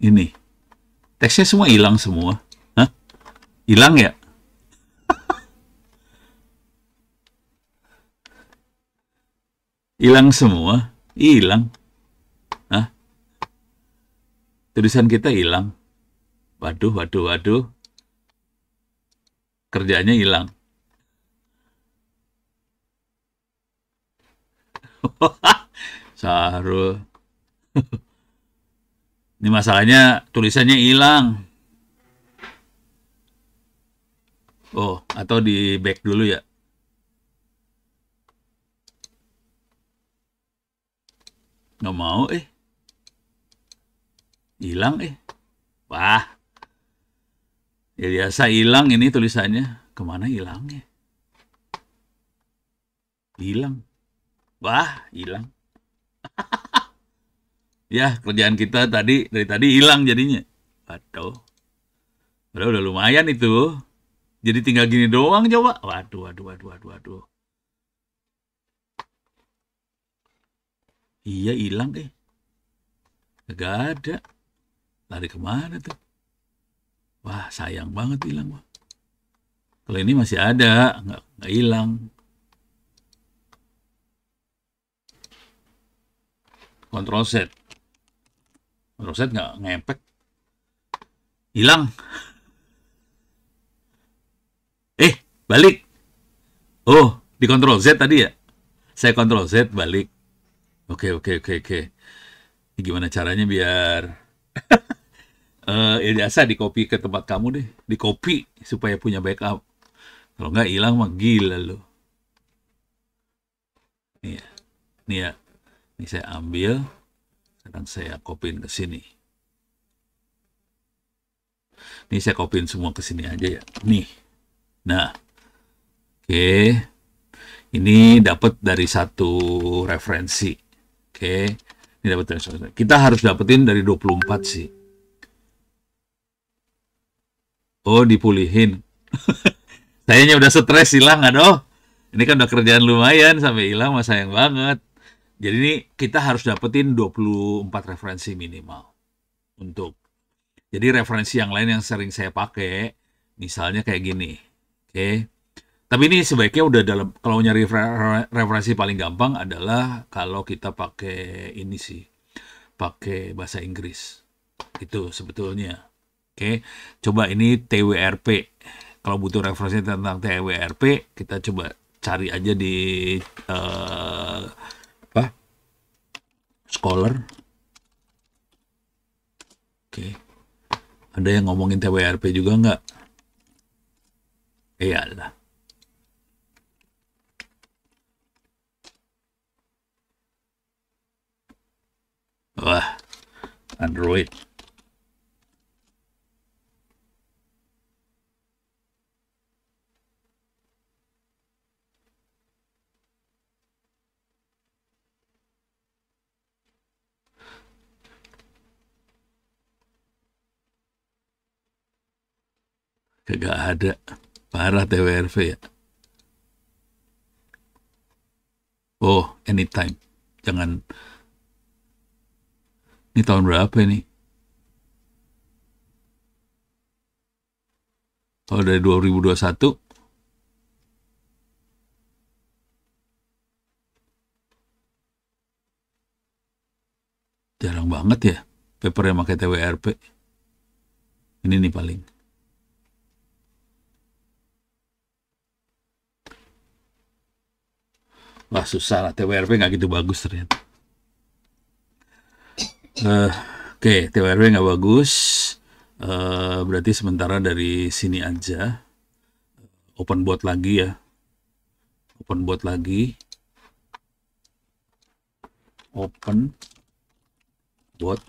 Ini. Teksnya semua hilang semua. Hah? Hilang ya? Hilang semua? Hilang. Hah? Tulisan kita hilang. Waduh, waduh, waduh. Kerjanya hilang. Sahrul. Ini masalahnya tulisannya hilang. Oh, atau di back dulu ya. Nggak mau hilang Wah, ya biasa hilang ini tulisannya. Kemana hilangnya? Hilang. Wah, hilang. Ya, kerjaan kita dari tadi hilang jadinya. Waduh. Udah lumayan itu. Jadi tinggal gini doang coba. Waduh, waduh, waduh, waduh, waduh. Iya, hilang Gak ada. Lari kemana tuh? Wah, sayang banget hilang. Kalau ini masih ada, nggak hilang. Control Z. Control Z nggak ngepek. Hilang. Balik. Oh, di Control Z tadi ya? Saya Control Z balik. Oke. Ini gimana caranya biar ya biasa di copy ke tempat kamu deh. Di copy supaya punya backup. Kalau nggak hilang mah gila loh. Nih ya. Ini saya ambil. Sekarang saya copyin ke sini. Ini saya copyin semua ke sini aja ya. Nih. Nah. Oke. Ini dapat dari satu referensi. Oke. Ini dapat dari satu. Kita harus dapetin dari 24 sih. Oh, dipulihin. Sayangnya udah stres hilang, aduh. Ini kan udah kerjaan lumayan sampai hilang, mas sayang banget. Jadi ini kita harus dapetin 24 referensi minimal. Jadi referensi yang lain yang sering saya pakai, misalnya kayak gini. Oke. Tapi ini sebaiknya udah kalau nyari referensi paling gampang adalah kalau kita pakai ini sih. Pakai bahasa Inggris. Itu sebetulnya. Oke. Coba ini TWRP. Kalau butuh referensi tentang TWRP, kita coba cari aja di Scholar. Oke. Ada yang ngomongin TWRP juga nggak? Iyalah. Wah, Android. Kagak ada. Parah TWRP ya. Oh, anytime. Jangan. Ini tahun berapa ini? Oh, dari 2021. Jarang banget ya paper yang pakai TWRP. Ini nih paling. Wah, susah lah. TWRP nggak gitu bagus ternyata. Oke, TWRP nggak bagus. Berarti sementara dari sini aja. Open board lagi ya. open board lagi, open board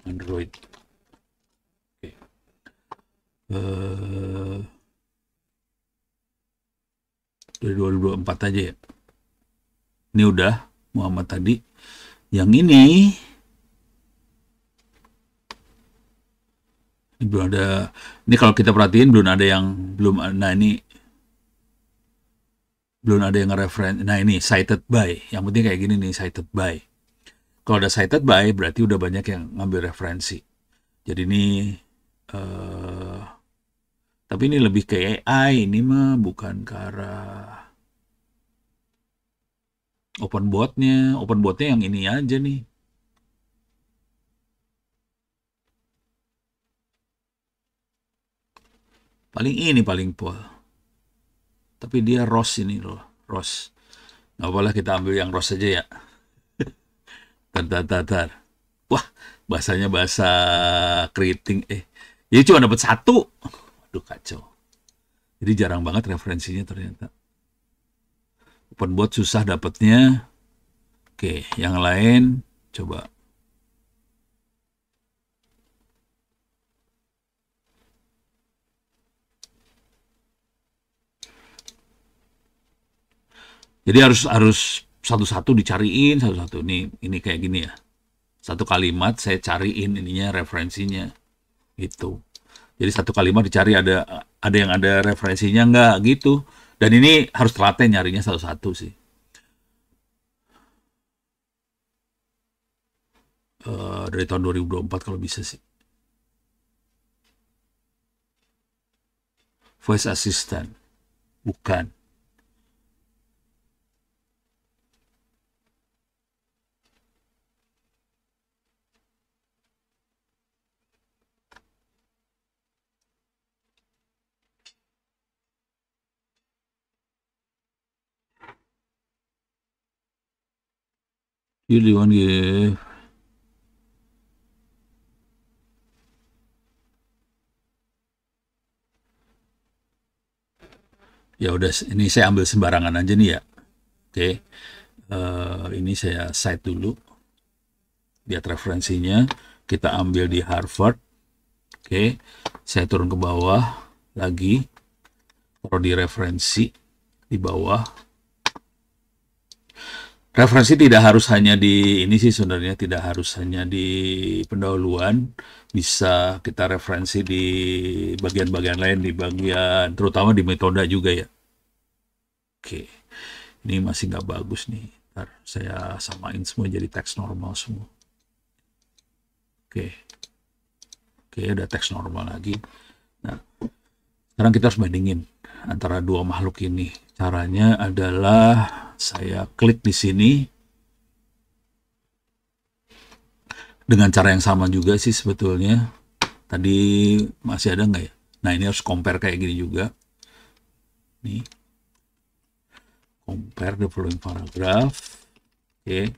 Android. Oke. Dari 2024 aja ya. Ini udah Muhammad tadi. Yang ini belum ada. Ini kalau kita perhatiin belum ada yang nah ini belum ada yang reference. Nah ini cited by. Yang penting kayak gini nih, cited by. Kalau ada cited by berarti udah banyak yang ngambil referensi. Jadi ini tapi ini lebih ke AI, ini mah bukan ke arah open board-nya yang ini aja nih. Paling ini paling pol. Tapi dia ROS ini loh, ROS. Nggak boleh kita ambil yang ROS aja ya. Tar. Wah, bahasanya bahasa keriting. Jadi cuma dapat 1. Aduh kacau. Jadi jarang banget referensinya ternyata. Open board susah dapatnya. Oke, yang lain coba. Jadi harus satu-satu dicariin satu-satu. Ini kayak gini ya. Satu kalimat saya cariin ininya referensinya gitu. Jadi satu kalimat dicari ada yang ada referensinya nggak gitu. Dan ini harus telaten nyarinya satu-satu sih. Dari tahun 2024 kalau bisa sih. Voice assistant. Bukan. You the one give. Ya udah, ini saya ambil sembarangan aja nih ya. Oke. Ini saya cite dulu. Lihat referensinya. Kita ambil di Harvard. Oke. Saya turun ke bawah lagi. Taruh di referensi di bawah. Referensi tidak harus hanya di ini sih sebenarnya, tidak harus hanya di pendahuluan, bisa kita referensi di bagian-bagian lain, di bagian terutama di metode juga ya. Oke, ini masih nggak bagus nih. Ntar saya samain semua jadi teks normal semua. Oke, udah teks normal lagi. Nah, sekarang kita harus bandingin antara dua makhluk ini. Caranya adalah saya klik di sini dengan cara yang sama juga sih sebetulnya. Tadi masih ada nggak ya? Nah ini harus compare kayak gini juga. Nih, compare the following paragraph. Oke,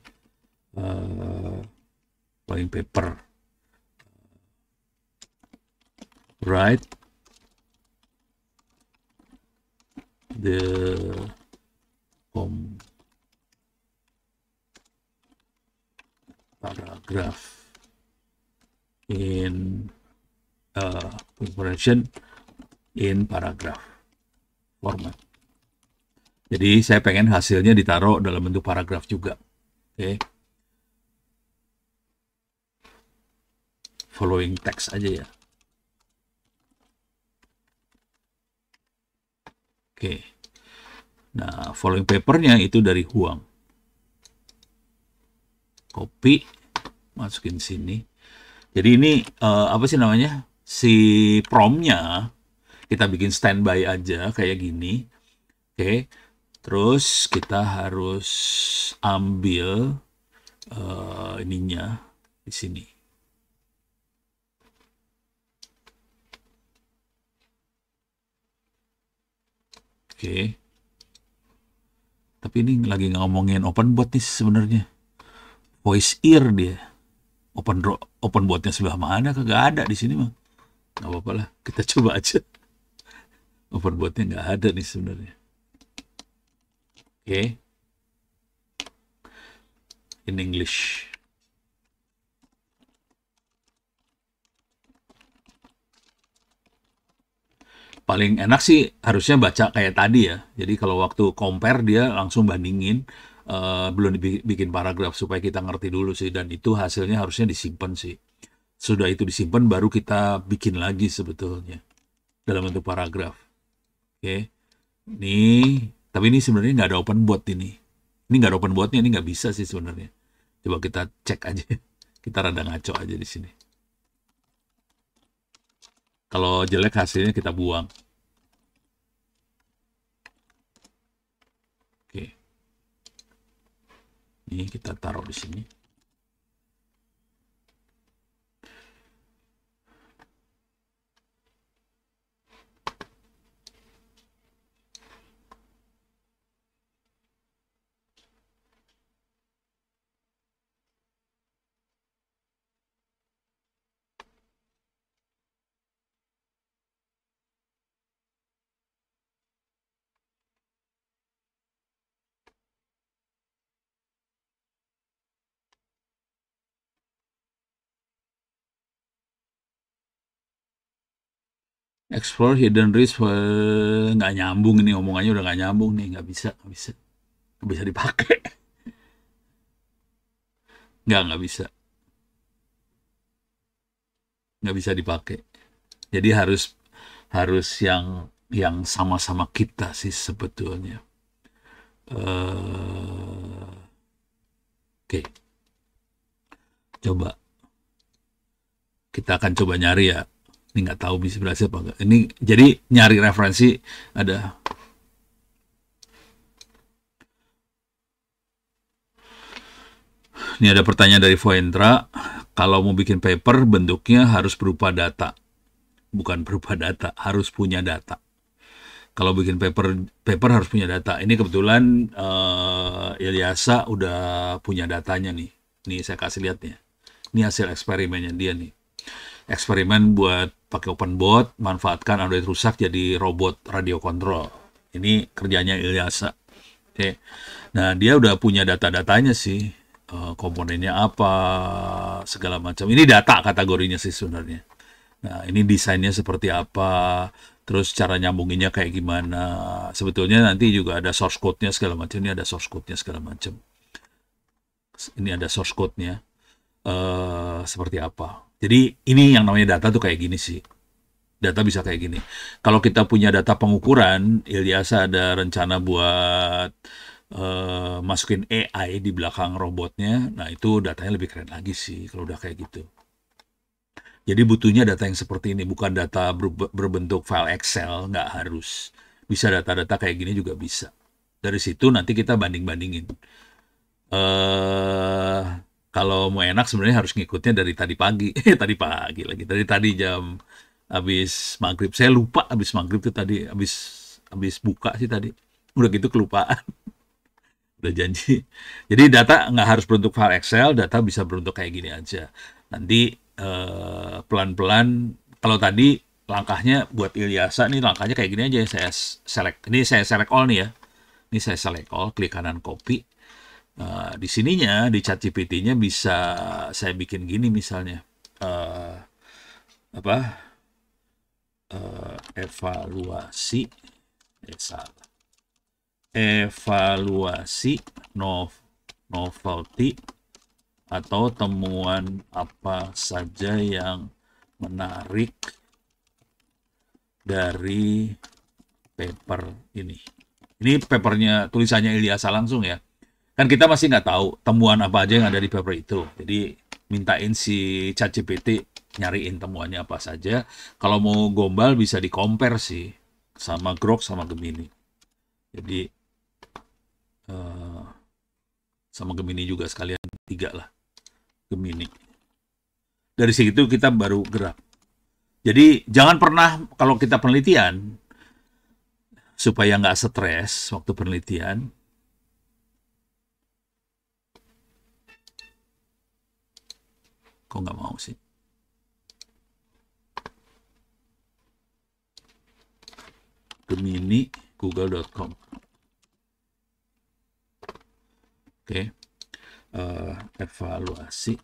following paper. Write the paragraph in preparation in paragraph format. Jadi saya pengen hasilnya ditaruh dalam bentuk paragraf juga. Oke. Following text aja ya. Oke. Nah, following papernya itu dari Huang. Copy, masukin sini. Jadi ini apa sih namanya? Si promnya kita bikin standby aja kayak gini. Oke. Terus kita harus ambil ininya di sini. Oke. Tapi ini lagi ngomongin open board nih sebenarnya. Voice ear dia. Open boardnya sebelah mana? Kagak ada di sini mah. Nggak apa-apa lah, kita coba aja. Overboardnya nggak ada nih sebenarnya. Oke, in English. Paling enak sih harusnya baca kayak tadi ya. Jadi kalau waktu compare dia langsung bandingin, belum dibikin paragraf supaya kita ngerti dulu sih. Dan itu hasilnya harusnya disimpan sih. Sudah itu disimpan baru kita bikin lagi sebetulnya dalam bentuk paragraf. Oke, ini tapi ini sebenarnya nggak ada open board ini. Ini nggak ada open boardnya, ini nggak bisa sih sebenarnya. Coba kita cek aja. Kita rada ngaco aja di sini. Kalau jelek hasilnya kita buang. Oke, ini kita taruh di sini. Explore hidden risk, nggak nyambung ini omongannya, udah nggak nyambung nih, nggak bisa dipakai. Nggak bisa, nggak bisa dipakai. Jadi harus harus yang sama-sama kita sih sebetulnya. Oke, coba kita akan coba nyari ya. Ini nggak tahu bisa berhasil apa enggak. Ini jadi nyari referensi ada. Ini ada pertanyaan dari Voendra. Kalau mau bikin paper bentuknya harus berupa data, bukan berupa data, harus punya data. Kalau bikin paper harus punya data. Ini kebetulan Ilyasa udah punya datanya nih. Nih saya kasih lihat nih. Ini hasil eksperimennya dia nih. Eksperimen buat pakai open board, manfaatkan Android rusak jadi robot radio kontrol. Ini kerjanya Ilyasa. Oke. Nah, dia udah punya data-datanya sih. Komponennya apa, segala macam. Ini data kategorinya sih sebenarnya. Nah, ini desainnya seperti apa, terus cara nyambunginnya kayak gimana. Sebetulnya nanti juga ada source code-nya segala macam. Ini ada source code-nya segala macam. Ini ada source code-nya. Seperti apa. Jadi ini yang namanya data tuh kayak gini sih. Data bisa kayak gini. Kalau kita punya data pengukuran, Ilyasa ada rencana buat masukin AI di belakang robotnya. Nah, itu datanya lebih keren lagi sih kalau udah kayak gitu. Jadi butuhnya data yang seperti ini, bukan data berbentuk file Excel, nggak harus. Bisa data-data kayak gini juga bisa. Dari situ nanti kita banding-bandingin. eh Kalau mau enak sebenarnya harus ngikutnya dari tadi pagi. Tadi pagi lagi. Dari tadi jam habis maghrib. Saya lupa habis maghrib tuh tadi. Habis buka sih tadi. Udah gitu kelupaan. Udah janji. Jadi data nggak harus berbentuk file Excel, data bisa berbentuk kayak gini aja. Nanti pelan-pelan, kalau tadi langkahnya buat Ilyasa nih langkahnya kayak gini aja. Saya select, ini saya select all nih ya. Ini saya select all, klik kanan copy. Di sininya, di ChatGPT-nya bisa saya bikin gini misalnya. Uh, apa? Evaluasi, salah. Evaluasi novelty atau temuan apa saja yang menarik dari paper ini. Ini papernya, tulisannya Ilyasa langsung ya. Kan kita masih nggak tahu temuan apa aja yang ada di paper itu. Jadi mintain si ChatGPT nyariin temuannya apa saja. Kalau mau gombal bisa di-compare sih sama Grok sama Gemini. Jadi sama Gemini juga sekalian 3 lah. Gemini. Dari situ kita baru gerak. Jadi jangan pernah kalau kita penelitian supaya nggak stres waktu penelitian. Kok nggak mau sih? Gemini google.com. Oke. Evaluasi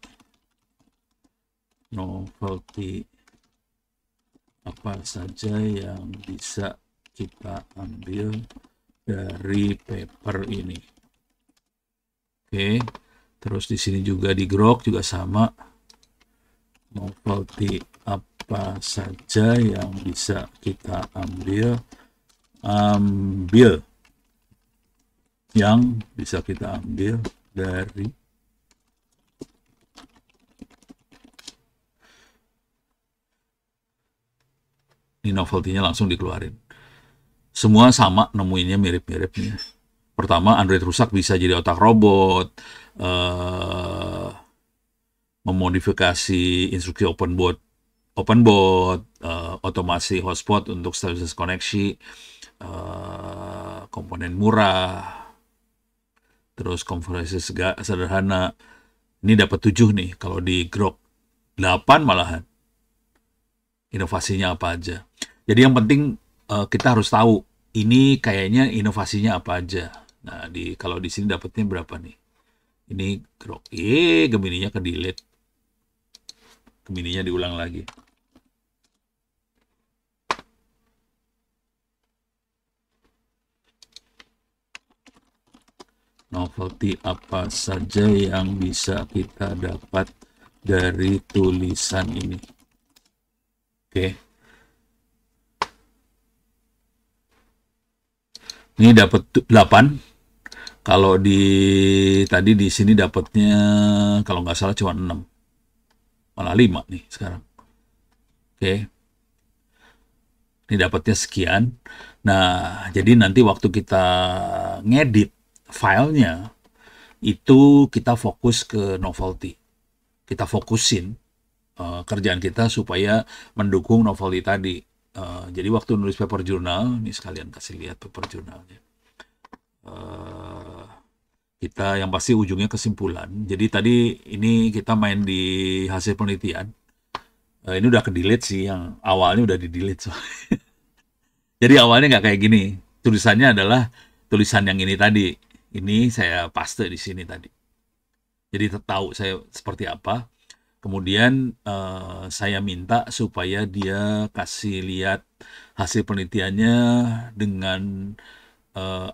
novelty apa saja yang bisa kita ambil dari paper ini. Oke, terus di sini juga di Grok juga sama. Novelty apa saja yang bisa kita ambil yang bisa kita ambil dari ini, novelty-nya langsung dikeluarin. Semua sama, nemuinnya mirip-mirip nih. Pertama, Android rusak bisa jadi otak robot, memodifikasi instruksi openboard, otomasi hotspot untuk stabilitas koneksi, komponen murah, terus konfigurasi sederhana. Ini dapat 7 nih, kalau di Grok 8 malahan. Inovasinya apa aja. Jadi yang penting kita harus tahu ini kayaknya inovasinya apa aja. Nah, kalau di sini dapatnya berapa nih? Ini Grok. Gemininya ke delete. Gemininya diulang lagi. Novelty apa saja yang bisa kita dapat dari tulisan ini. Oke. Ini dapat 8. Kalau tadi di sini dapatnya kalau nggak salah cuma 6. Malah 5 nih sekarang. Oke. Ini dapatnya sekian. Nah, jadi nanti waktu kita ngedit filenya itu kita fokus ke novelty. Kita fokusin kerjaan kita supaya mendukung novelty tadi. Jadi waktu nulis paper jurnal, ini sekalian kasih lihat paper jurnalnya. Kita yang pasti ujungnya kesimpulan. Jadi tadi ini kita main di hasil penelitian. Ini udah ke delete sih, yang awalnya udah di delete. Jadi awalnya nggak kayak gini. Tulisannya adalah tulisan yang ini tadi. Ini saya paste di sini tadi. Jadi tahu saya seperti apa. Kemudian saya minta supaya dia kasih lihat hasil penelitiannya dengan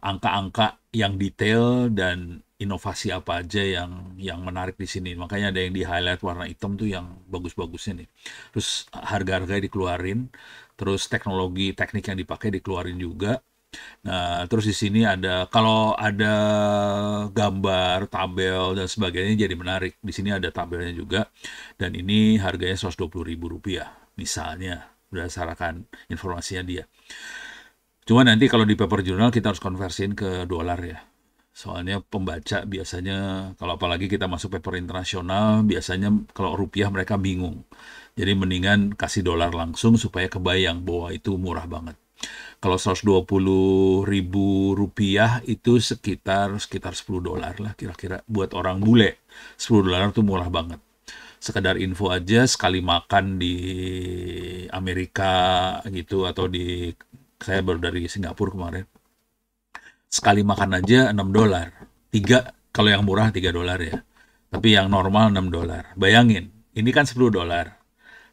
angka-angka yang detail dan inovasi apa aja yang menarik di sini. Makanya ada yang di highlight warna hitam tuh yang bagus-bagusnya nih. Terus harga-harganya dikeluarin, terus teknik yang dipakai dikeluarin juga. Nah, terus di sini kalau ada gambar, tabel dan sebagainya jadi menarik. Di sini ada tabelnya juga. Dan ini harganya Rp120.000 misalnya, berdasarkan informasinya dia. Cuma nanti kalau di paper journal kita harus konversiin ke dolar ya. Soalnya pembaca biasanya, kalau apalagi kita masuk paper internasional, biasanya kalau rupiah mereka bingung. Jadi mendingan kasih dolar langsung supaya kebayang bahwa itu murah banget. Kalau Rp120.000 itu sekitar $10 lah kira-kira. Buat orang bule, $10 itu murah banget. Sekedar info aja, sekali makan di Amerika gitu, atau saya baru dari Singapura kemarin. Sekali makan aja $6. Kalau yang murah $3 ya. Tapi yang normal $6. Bayangin, ini kan $10.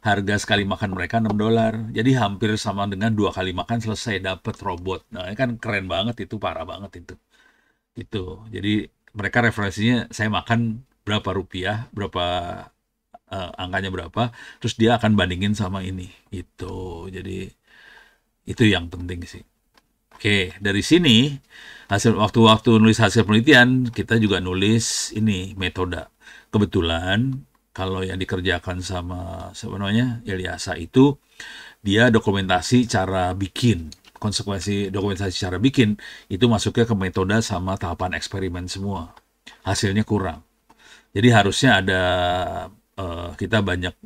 Harga sekali makan mereka $6. Jadi hampir sama dengan 2 kali makan selesai dapat robot. Nah, ini kan keren banget itu, parah banget itu. Itu. Jadi mereka referensinya saya makan berapa rupiah, angkanya berapa, terus dia akan bandingin sama ini. Itu. Jadi itu yang penting sih. Oke, dari sini waktu nulis hasil penelitian kita juga nulis ini metode. Kebetulan kalau yang dikerjakan sama Elyasa itu dia dokumentasi cara bikin, konsekuensi dokumentasi cara bikin itu masuknya ke metode sama tahapan eksperimen semua. Hasilnya kurang. Jadi harusnya ada kita banyak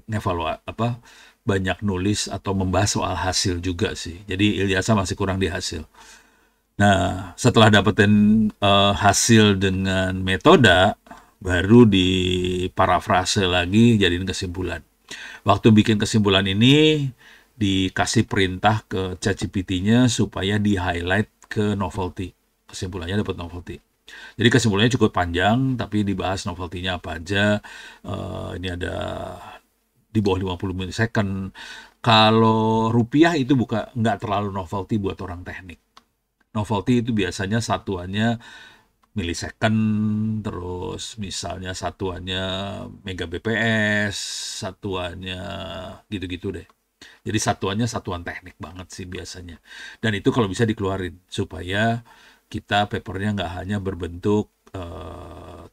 banyak nulis atau membahas soal hasil juga sih. Jadi Elyasa masih kurang di hasil. Nah, setelah dapetin hasil dengan metode, baru di parafrase lagi jadiin kesimpulan. Waktu bikin kesimpulan ini, dikasih perintah ke ChatGPT-nya supaya di-highlight ke novelty. Kesimpulannya dapat novelty. Jadi kesimpulannya cukup panjang, tapi dibahas novelty-nya apa aja. Ini ada di bawah 50 milisecond. Kalau rupiah itu nggak terlalu novelty buat orang teknik. Novelty itu biasanya satuannya milisecond, terus misalnya satuannya mega bps, satuannya gitu-gitu deh. Jadi satuannya satuan teknik banget sih biasanya. Dan itu kalau bisa dikeluarin supaya kita papernya nggak hanya berbentuk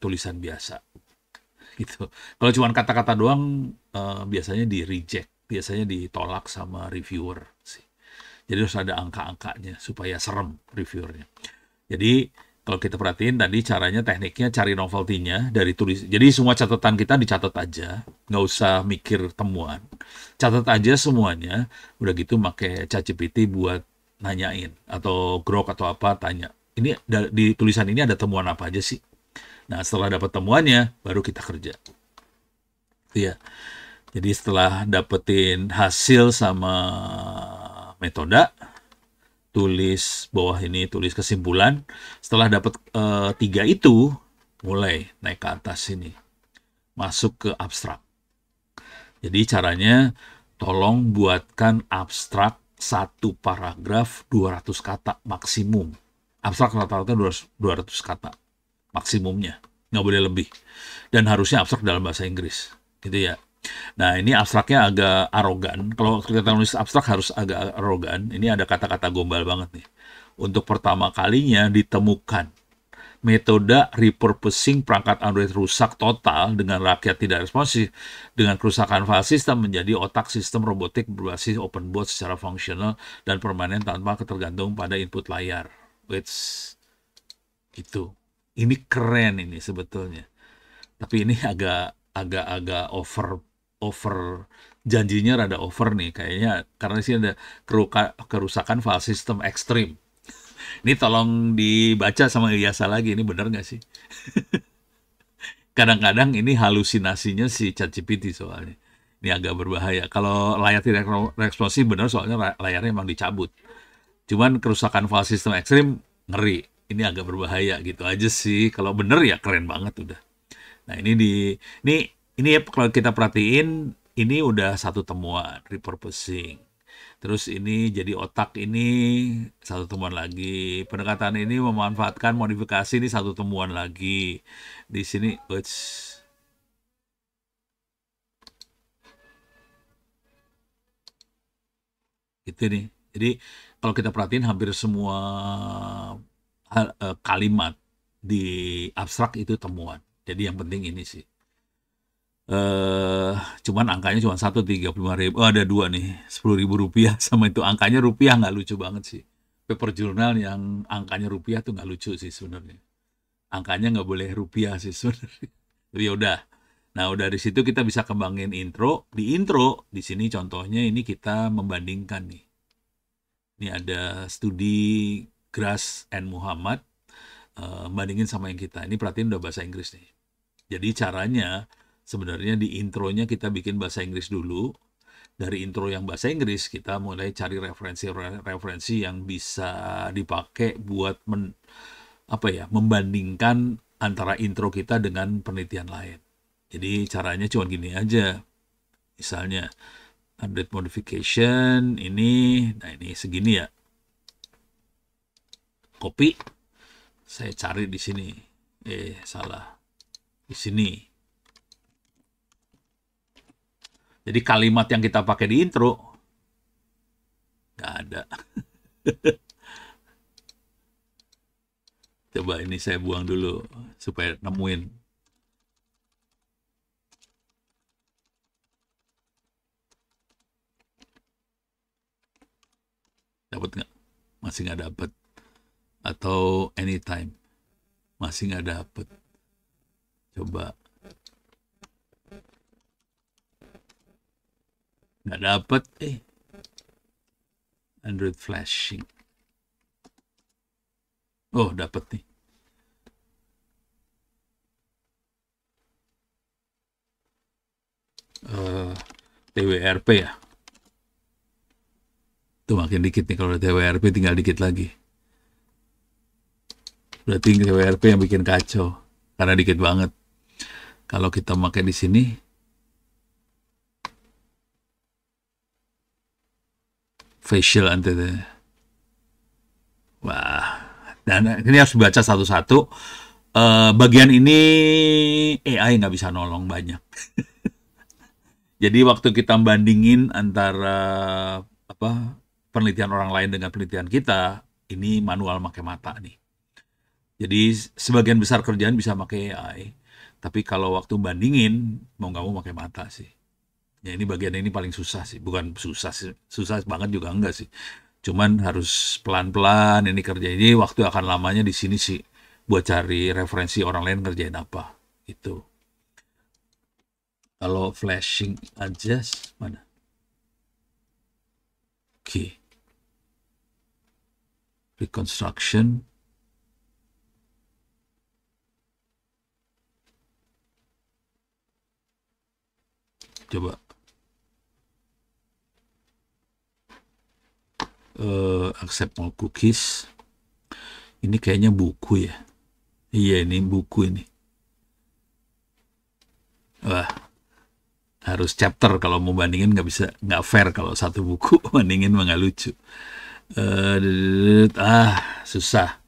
tulisan biasa gitu. Kalau cuma kata-kata doang biasanya di reject, biasanya ditolak sama reviewer sih. Jadi harus ada angka-angkanya supaya serem reviewernya. Jadi kalau kita perhatiin tadi caranya tekniknya cari novelty-nya dari tulis. Jadi semua catatan kita dicatat aja, nggak usah mikir temuan. Catat aja semuanya, udah gitu pakai ChatGPT buat nanyain atau Grok atau apa tanya. Ini di tulisan ini ada temuan apa aja sih? Nah, setelah dapat temuannya baru kita kerja. Iya. Jadi setelah dapetin hasil sama metode, tulis bawah ini, tulis kesimpulan. Setelah dapat 3 itu, mulai naik ke atas sini, masuk ke abstrak. Jadi caranya tolong buatkan abstrak satu paragraf 200 kata maksimum. Abstrak rata-rata 200 kata maksimumnya, nggak boleh lebih. Dan harusnya abstrak dalam bahasa Inggris, gitu ya. Nah, ini abstraknya agak arogan. Kalau kita nulis abstrak harus agak arogan. Ini ada kata-kata gombal banget nih. Untuk pertama kalinya ditemukan metode repurposing perangkat Android rusak total dengan rakyat tidak responsif dengan kerusakan file system menjadi otak sistem robotik berbasis open board secara fungsional dan permanen tanpa ketergantung pada input layar. Which itu. Ini keren ini sebetulnya. Tapi ini agak over janjinya rada over nih kayaknya karena sih ada kerusakan file system ekstrim. Ini tolong dibaca sama Ilyasa lagi, ini bener nggak sih? Kadang-kadang ini halusinasinya si ChatGPT soalnya. Ini agak berbahaya. Kalau layar tidak responsif bener soalnya layarnya emang dicabut. Cuman kerusakan file system ekstrim ngeri. Ini agak berbahaya gitu aja sih. Kalau bener ya keren banget udah. Nah ini ya kalau kita perhatiin ini udah satu temuan repurposing. Terus ini jadi otak ini satu temuan lagi. Pendekatan ini memanfaatkan modifikasi ini satu temuan lagi. Di sini, gitu nih. Jadi kalau kita perhatiin hampir semua kalimat di abstrak itu temuan. Jadi yang penting ini sih. Cuman angkanya cuma 135.000. Oh, ada dua nih, 10.000 rupiah sama itu angkanya rupiah nggak lucu banget sih. Paper jurnal yang angkanya rupiah tuh nggak lucu sih sebenarnya. Angkanya nggak boleh rupiah sih sebenarnya. Tapi ya udah. Nah, udah dari situ kita bisa kembangin intro. Di intro, di sini contohnya ini kita membandingkan nih. Ini ada studi Grass and Muhammad bandingin sama yang kita. Ini perhatiin udah bahasa Inggris nih. Jadi caranya sebenarnya di intronya kita bikin bahasa Inggris dulu. Dari intro yang bahasa Inggris kita mulai cari referensi-referensi yang bisa dipakai buat membandingkan antara intro kita dengan penelitian lain. Jadi caranya cuma gini aja. Misalnya Android modification ini, nah ini segini ya. Copy, saya cari di sini. Salah. Di sini. Jadi kalimat yang kita pakai di intro nggak ada. Coba ini saya buang dulu supaya nemuin. Dapat nggak? Masih nggak dapat. Atau anytime. Masih nggak dapat. Coba. Nggak dapat. Android flashing. Oh, dapat nih. TWRP ya. Tuh makin dikit nih, kalau udah TWRP tinggal dikit lagi. Berarti TWRP yang bikin kacau, karena dikit banget. Kalau kita pakai di sini, facial anti. Wah, dan ini harus dibaca satu-satu. Bagian ini AI nggak bisa nolong banyak. Jadi waktu kita bandingin antara apa penelitian orang lain dengan penelitian kita, ini manual pakai mata nih. Jadi sebagian besar kerjaan bisa pakai AI. Tapi kalau waktu bandingin, mau nggak mau pakai mata sih. Ya ini bagian ini paling susah sih. Bukan susah sih. Susah banget juga enggak sih. Cuman harus pelan-pelan ini kerja. Ini waktu akan lamanya di sini sih. Buat cari referensi orang lain ngerjain apa. Itu. Kalau flashing aja, mana? Oke. Reconstruction. Coba. Accept all cookies. Ini kayaknya buku ya. Iya, ini buku ini. Wah, harus chapter kalau mau bandingin, nggak fair kalau satu buku bandingin mah nggak lucu. Susah.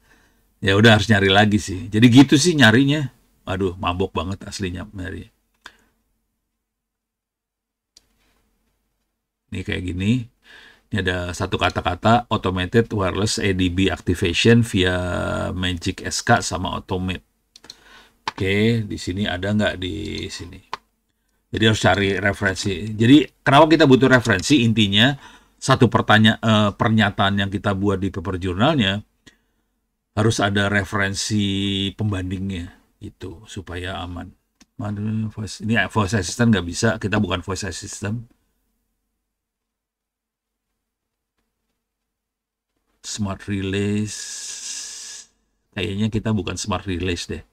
Ya udah harus nyari lagi sih. Jadi gitu sih nyarinya. Aduh, mabok banget aslinya nyari. Ini kayak gini. Ini ada satu kata-kata automated wireless ADB activation via Magic SK sama Automate. Oke, di sini ada nggak di sini? Jadi harus cari referensi. Jadi kenapa kita butuh referensi? Intinya satu pernyataan yang kita buat di paper jurnalnya harus ada referensi pembandingnya itu supaya aman. Ini voice assistant nggak bisa, kita bukan voice assistant. Smart Relays, kayaknya kita bukan Smart Relays deh.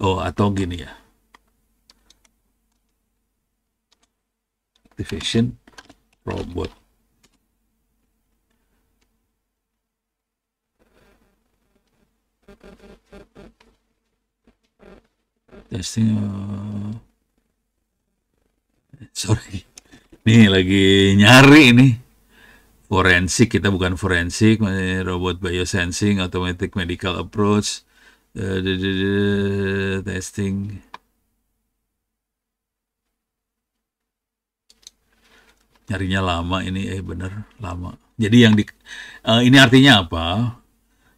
Oh, atau gini ya. Activation robot. Testing. Sorry. Nih lagi nyari ini. Forensik, kita bukan forensik, robot biosensing, automatic medical approach, testing. Nyarinya lama ini, bener lama. Jadi ini artinya apa?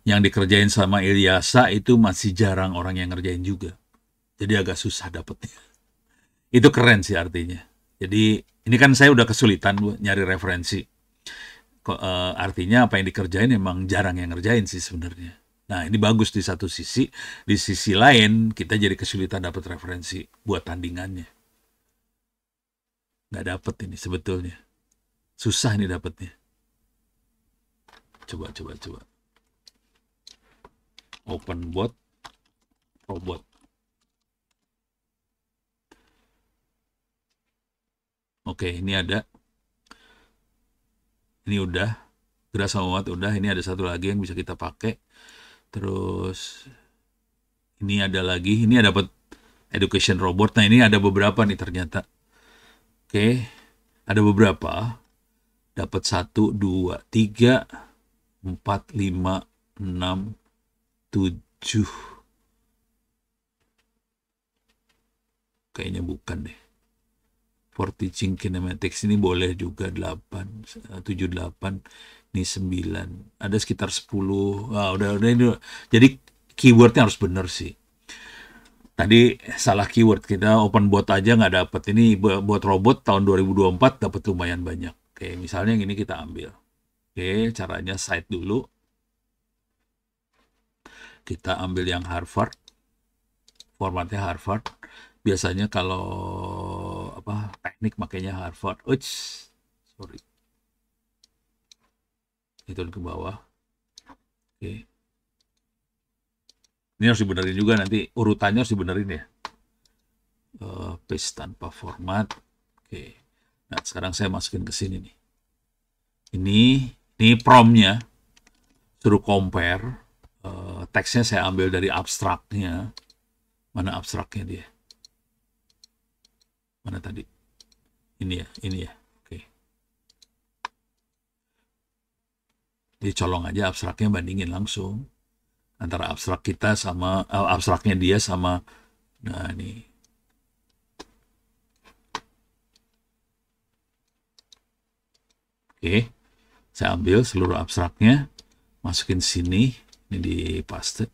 Yang dikerjain sama Ilyasa itu masih jarang orang yang ngerjain juga. Jadi agak susah dapetnya. Itu keren sih artinya. Jadi ini kan saya udah kesulitan nyari referensi. Artinya apa yang dikerjain emang jarang yang ngerjain sih sebenarnya. Nah ini bagus di satu sisi, di sisi lain kita jadi kesulitan dapat referensi buat tandingannya. Nggak dapet ini sebetulnya, susah ini dapetnya. Coba. Open bot, robot. Oke, ini ada. Ini udah, Geras sama Watt udah. Ini ada satu lagi yang bisa kita pakai. Terus ini ada lagi. Ini dapat education robot. Nah ini ada beberapa nih ternyata. Oke, ada beberapa. Dapat 1, 2, 3, 4, 5, 6, 7. Kayaknya bukan deh. For teaching kinematics ini boleh juga 8, 7, 8, ini 9. Ada sekitar 10. Udah ini. Jadi keywordnya harus benar sih. Tadi salah keyword, kita open bot aja nggak dapet. Ini buat robot tahun 2024 dapat lumayan banyak. Oke, misalnya yang ini kita ambil. Oke, caranya cite dulu. Kita ambil yang Harvard. Formatnya Harvard. Biasanya kalau teknik makanya Harvard. Sorry. Itu ke bawah. Oke. Ini harus dibenerin juga nanti, urutannya harus dibenerin ya. Paste tanpa format. Oke. Nah, sekarang saya masukin ke sini nih. Ini promnya, suruh compare. Teksnya saya ambil dari abstraknya. Mana abstraknya dia? Mana tadi? Ini ya. Oke. Jadi colong aja abstraknya, bandingin langsung antara abstrak kita sama abstraknya dia sama. Nah, ini. Oke. Saya ambil seluruh abstraknya, masukin sini, ini di paste.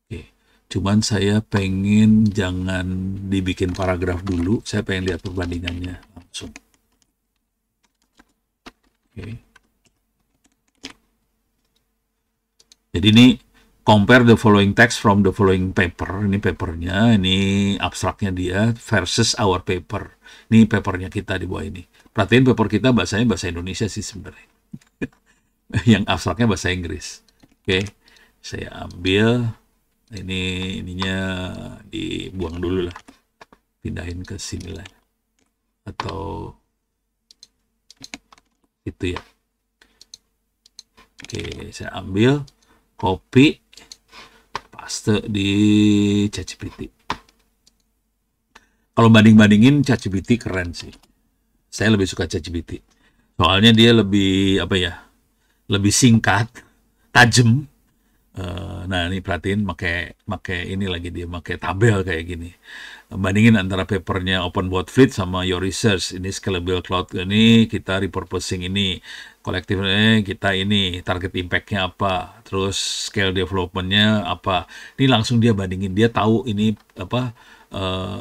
Oke. Cuman saya pengen jangan dibikin paragraf dulu, saya pengen lihat perbandingannya langsung. Oke. Jadi ini compare the following text from the following paper. Ini papernya, ini abstraknya dia versus our paper. Ini papernya kita di bawah ini. Perhatiin paper kita bahasanya bahasa Indonesia sih sebenarnya. Yang abstraknya bahasa Inggris. Oke, saya ambil ininya dibuang dulu lah. Pindahin ke sini lah. Atau itu ya. Oke, saya ambil, copy, paste di ChatGPT. Kalau banding-bandingin, ChatGPT keren sih. Saya lebih suka ChatGPT. Soalnya dia lebih lebih singkat, tajam. Nah, ini perhatiin pakai ini lagi, dia pakai tabel kayak gini. Bandingin antara papernya OpenBOT Fleet sama Your Research. Ini Scalable Cloud, ini kita repurposing, ini kolektifnya kita ini target impact-nya apa, terus scale development-nya apa. Ini langsung dia bandingin, dia tahu ini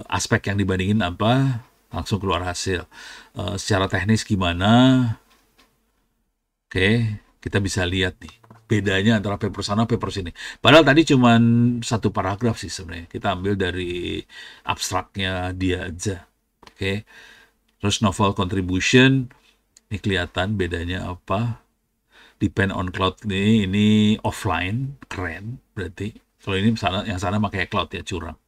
aspek yang dibandingin apa, langsung keluar hasil. Secara teknis gimana? Oke, kita bisa lihat nih bedanya antara paper sana paper sini. Padahal tadi cuma satu paragraf sih sebenarnya. Kita ambil dari abstraknya dia aja. Oke. Terus novel contribution, ini kelihatan bedanya apa. Depend on cloud ini offline, keren berarti. Kalau ini yang sana pakai cloud ya, curang.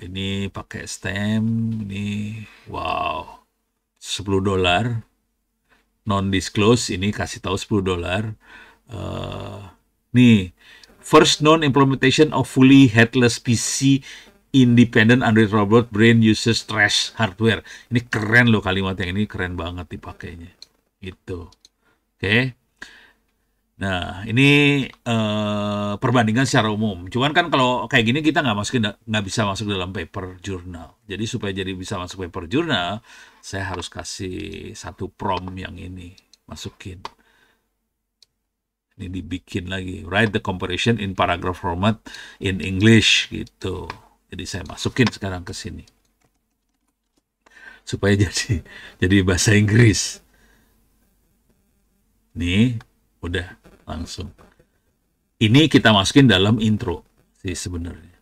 Ini pakai stem, ini wow, $10. Non-disclose, ini kasih tahu $10. Nih, first known implementation of fully headless PC independent Android robot brain uses trash hardware. Ini keren loh, kalimat yang ini keren banget dipakainya. Gitu. Oke. Nah, ini perbandingan secara umum. Cuman kan kalau kayak gini kita nggak bisa masuk dalam paper jurnal. Jadi supaya jadi bisa masuk paper jurnal, saya harus kasih satu prompt yang ini, masukin. Ini dibikin lagi. Write the comparison in paragraph format in English gitu. Jadi saya masukin sekarang ke sini. Supaya jadi bahasa Inggris. Nih, udah langsung. Ini kita masukin dalam intro sih sebenarnya.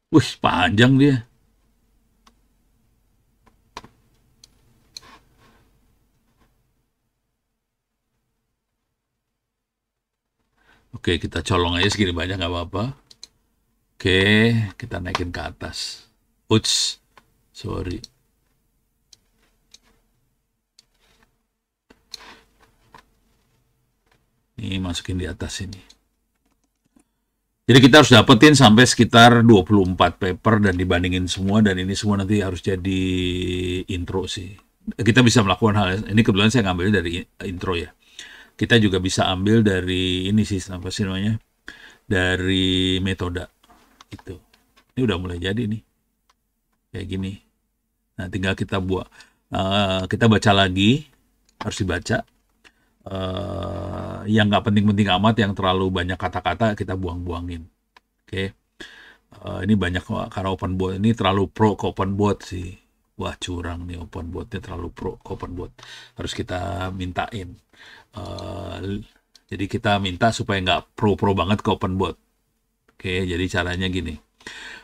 Wih, panjang dia. Oke, kita colong aja segini banyak, nggak apa-apa. Oke, kita naikin ke atas. Uts, sorry. Ini masukin di atas ini. Jadi kita harus dapetin sampai sekitar 24 paper dan dibandingin semua, dan ini semua nanti harus jadi intro sih. Kita bisa melakukan hal ini, kebetulan saya ngambil dari intro ya. Kita juga bisa ambil dari ini sih, apa sih namanya? Dari metode itu. Ini udah mulai jadi nih. Kayak gini. Nah, tinggal kita buat kita baca lagi, harus dibaca. Yang nggak penting-penting amat, yang terlalu banyak kata-kata kita buang-buangin. Oke. Ini banyak karena OpenBOT ini terlalu pro ke OpenBOT sih. Wah, curang nih, OpenBOT-nya terlalu pro ke OpenBOT. Harus kita mintain. Jadi kita minta supaya nggak pro-pro banget ke OpenBOT. Oke, jadi caranya gini.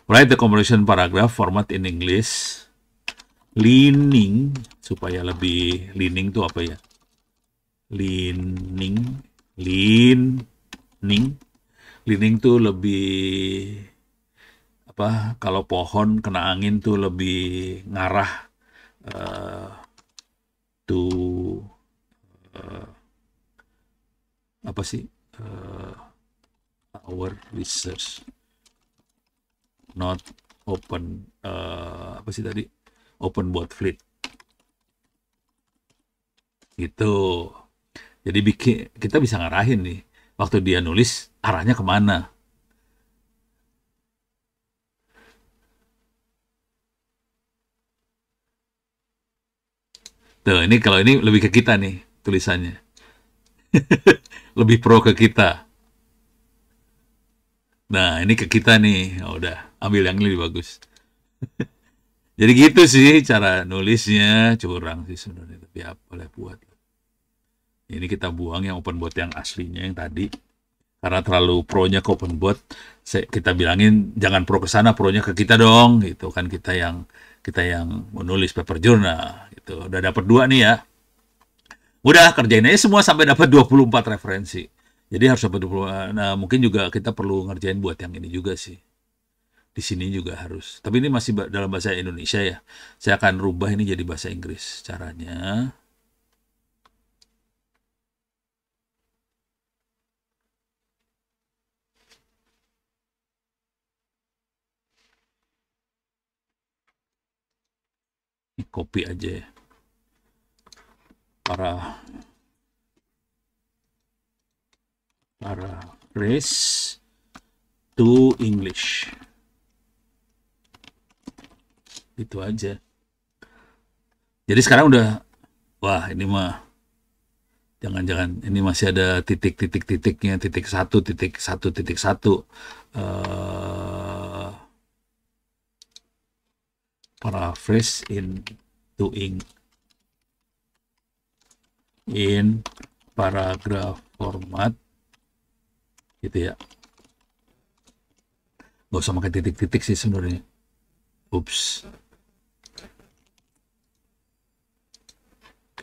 Write the comparison paragraph format in English. Leaning, supaya lebih leaning tuh apa ya? Leaning, Leaning tuh lebih apa? Kalau pohon kena angin tuh lebih ngarah eh, to apa sih? Our research not open apa sih tadi? Open boat fleet gitu. Jadi bikin kita bisa ngarahin nih waktu dia nulis arahnya kemana. Tuh, ini kalau ini lebih ke kita nih tulisannya. Lebih pro ke kita. Nah, ini ke kita nih. Oh, udah, ambil yang ini lebih bagus. Jadi gitu sih cara nulisnya, curang sih sebenarnya, tapi apa boleh buat. Ini kita buang yang open boat yang aslinya yang tadi. Karena terlalu pro-nya ke open boat, kita bilangin jangan pro ke sana, pro-nya ke kita dong, gitu kan kita yang menulis paper journal gitu. Udah dapat 2 nih ya. Udah kerjain aja semua sampai dapat 24 referensi. Jadi harus dapat 20. Nah, mungkin juga kita perlu ngerjain buat yang ini juga sih. Di sini juga harus. Tapi ini masih dalam bahasa Indonesia ya. Saya akan rubah ini jadi bahasa Inggris caranya. Ini copy aja ya. Paraphrase to English. Itu aja. Jadi sekarang udah, wah ini mah jangan-jangan ini masih ada titik-titik-titiknya, titik satu, titik satu, titik satu. Paraphrase in paragraph format gitu ya. Gak usah pakai titik-titik sih sebenarnya. Oops.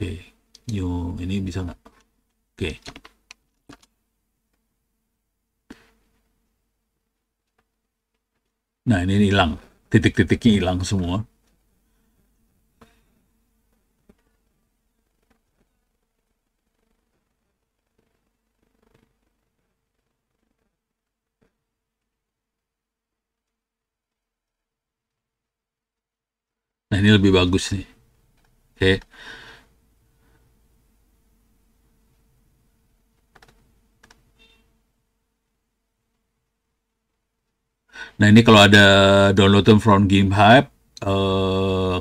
Oke, new ini bisa nggak? Oke. Nah ini hilang, titik-titiknya hilang semua. Nah ini lebih bagus nih. Oke. Nah ini kalau ada download from GitHub,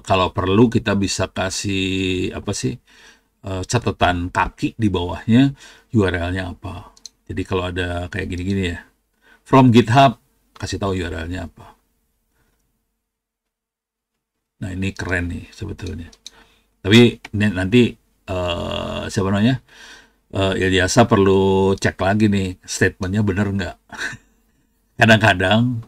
kalau perlu kita bisa kasih apa sih catatan kaki di bawahnya URL-nya apa. Jadi kalau ada kayak gini-gini ya, from GitHub kasih tahu URL-nya apa. Nah ini keren nih sebetulnya. Tapi nanti siapa namanya? Ilyasa perlu cek lagi nih statementnya bener nggak. Kadang-kadang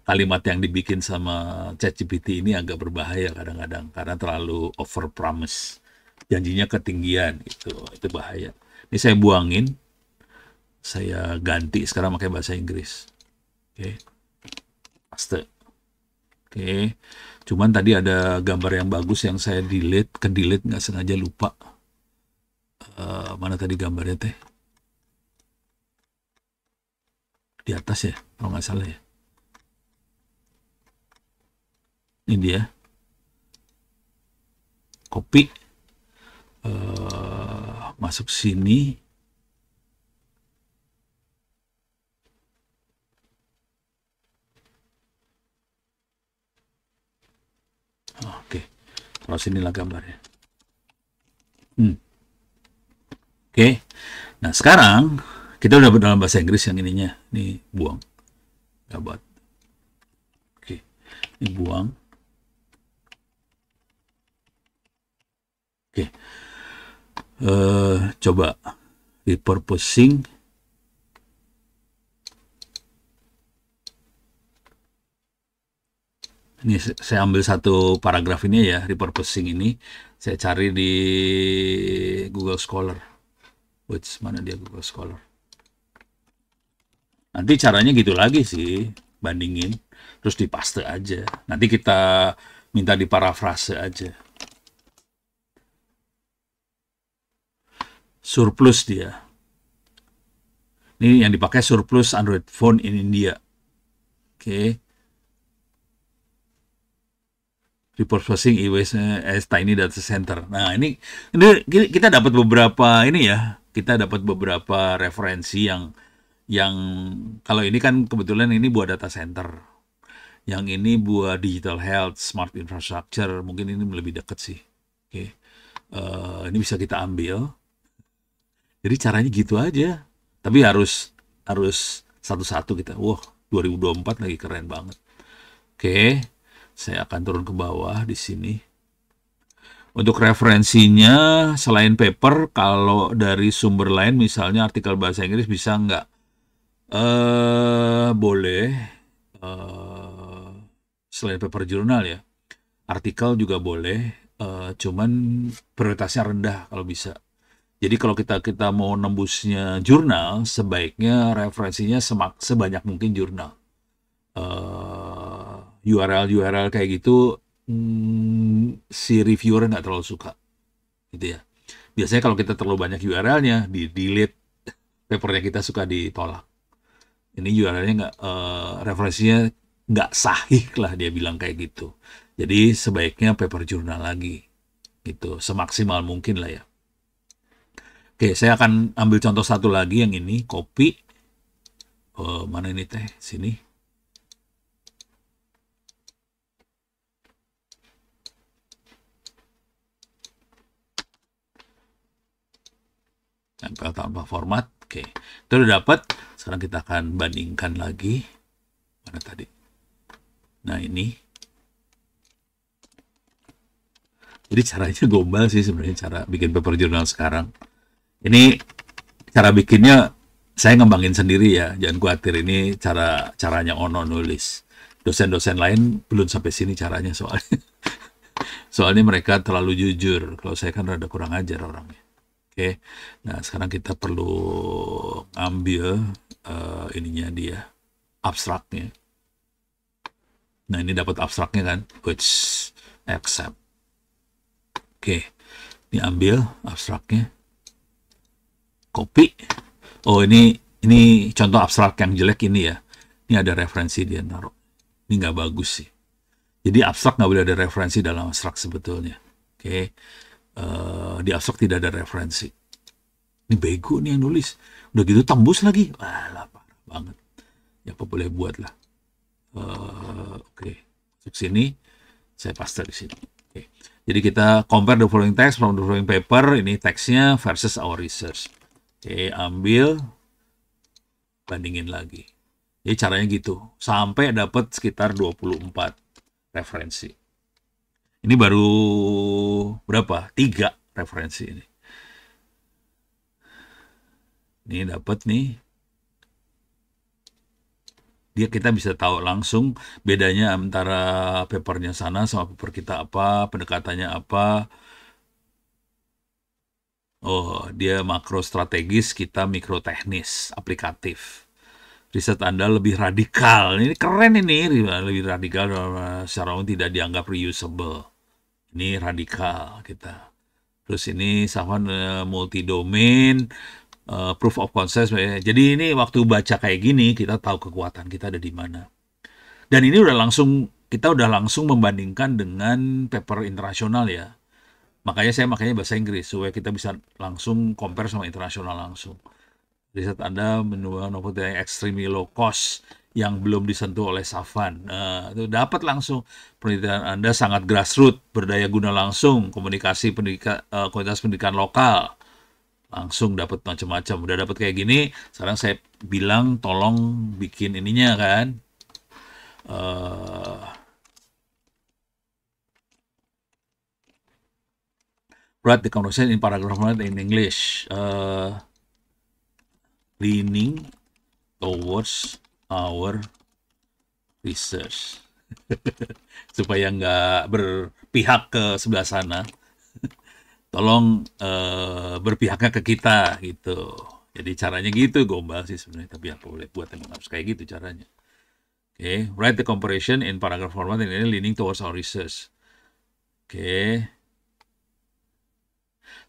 kalimat yang dibikin sama ChatGPT ini agak berbahaya kadang-kadang karena terlalu over promise, janjinya ketinggian itu bahaya. Ini saya buangin, saya ganti sekarang pakai bahasa Inggris. Oke, paste. Oke, cuman tadi ada gambar yang bagus yang saya delete nggak sengaja lupa. Mana tadi gambarnya teh? Di atas ya, kalau nggak salah ya. Ini dia, copy, masuk sini. Oke, kalau sinilah gambarnya. Oke, nah sekarang kita udah dalam bahasa Inggris yang ininya. Ini buang, gabut. Oke, ini buang. Oke, coba repurposing. Ini saya ambil satu paragraf ini ya, repurposing ini. Saya cari di Google Scholar. Which mana dia Google Scholar? Nanti caranya gitu lagi sih, bandingin, terus dipaste aja. Nanti kita minta diparafrase aja. Surplus dia. Ini yang dipakai surplus Android phone in India. Oke. Repurposing e-waste as tiny data center. Nah, ini kita dapat beberapa ini ya. Kita dapat beberapa referensi yang kalau ini kan kebetulan ini buat data center. Yang ini buat digital health, smart infrastructure. Mungkin ini lebih dekat sih. Oke. Ini bisa kita ambil. Jadi caranya gitu aja. Tapi harus harus satu-satu kita. Wah, 2024 lagi keren banget. Oke. Saya akan turun ke bawah di sini. Untuk referensinya, selain paper, kalau dari sumber lain, misalnya artikel bahasa Inggris, bisa nggak? Boleh. Selain paper jurnal ya. Artikel juga boleh. Cuman prioritasnya rendah kalau bisa. Jadi kalau kita mau nembusnya jurnal, sebaiknya referensinya sebanyak mungkin jurnal. URL kayak gitu si reviewer nggak terlalu suka gitu ya. Biasanya kalau kita terlalu banyak URL-nya di delete, papernya kita suka ditolak. Ini URL-nya nggak referensinya nggak sahih lah, dia bilang kayak gitu. Jadi sebaiknya paper jurnal lagi gitu, semaksimal mungkin lah ya. Oke, saya akan ambil contoh satu lagi yang ini, copy. Mana ini teh? Sini. Tempel tanpa format. Oke, itu udah dapat. Sekarang kita akan bandingkan lagi. Mana tadi? Nah, ini. Jadi caranya gombal sih sebenarnya cara bikin paper journal sekarang. Ini cara bikinnya saya ngembangin sendiri ya, jangan khawatir, ini caranya Ono nulis. Dosen-dosen lain belum sampai sini caranya soalnya. Soalnya mereka terlalu jujur. Kalau saya kan rada kurang ajar orangnya. Oke. Nah, sekarang kita perlu ambil ininya dia, abstraknya. Nah, ini dapat abstraknya kan, which accept. Oke. Ini ambil abstraknya. Copy. Oh, ini contoh abstrak yang jelek ini ya. Ini ada referensi dia naruh. Ini nggak bagus sih. Jadi abstrak nggak boleh ada referensi dalam abstrak sebetulnya. Oke. Di abstrak tidak ada referensi. Ini bego nih yang nulis. Udah gitu tembus lagi. Wah, parah banget. Ya apa boleh buat lah. Oke. Masuk sini. Saya paste di sini. Oke. Jadi kita compare the following text from the following paper. Ini teksnya versus our research. Oke, ambil, bandingin lagi. Jadi caranya gitu, sampai dapat sekitar 24 referensi. Ini baru berapa? 3 referensi ini. Ini dapat nih. Kita bisa tahu langsung bedanya antara papernya sana sama paper kita apa, pendekatannya apa. Oh, dia makro strategis, kita mikro teknis, aplikatif. Riset Anda lebih radikal. Ini keren ini, lebih radikal secara umum tidak dianggap reusable. Ini radikal kita. Terus ini Safwan multi domain, proof of concept. Jadi ini waktu baca kayak gini kita tahu kekuatan kita ada di mana. Dan ini kita udah langsung membandingkan dengan paper internasional ya. Makanya saya bahasa Inggris supaya kita bisa langsung compare sama internasional langsung. Riset Anda menemukan novel yang extremely low cost yang belum disentuh oleh Safwan. Nah, itu dapat langsung. Penelitian Anda sangat grassroots, berdaya guna langsung, komunikasi komunitas pendidikan lokal. Langsung dapat macam-macam. Udah dapat kayak gini, sekarang saya bilang tolong bikin ininya kan. Write the conversation in paragraph in English. Leaning towards our research. Supaya nggak berpihak ke sebelah sana. Tolong berpihaknya ke kita gitu. Jadi caranya gitu gombal sih sebenarnya, tapi apa boleh buat, emang harus kayak gitu caranya. Oke, write the comparison in paragraph format and leaning towards our research. Oke,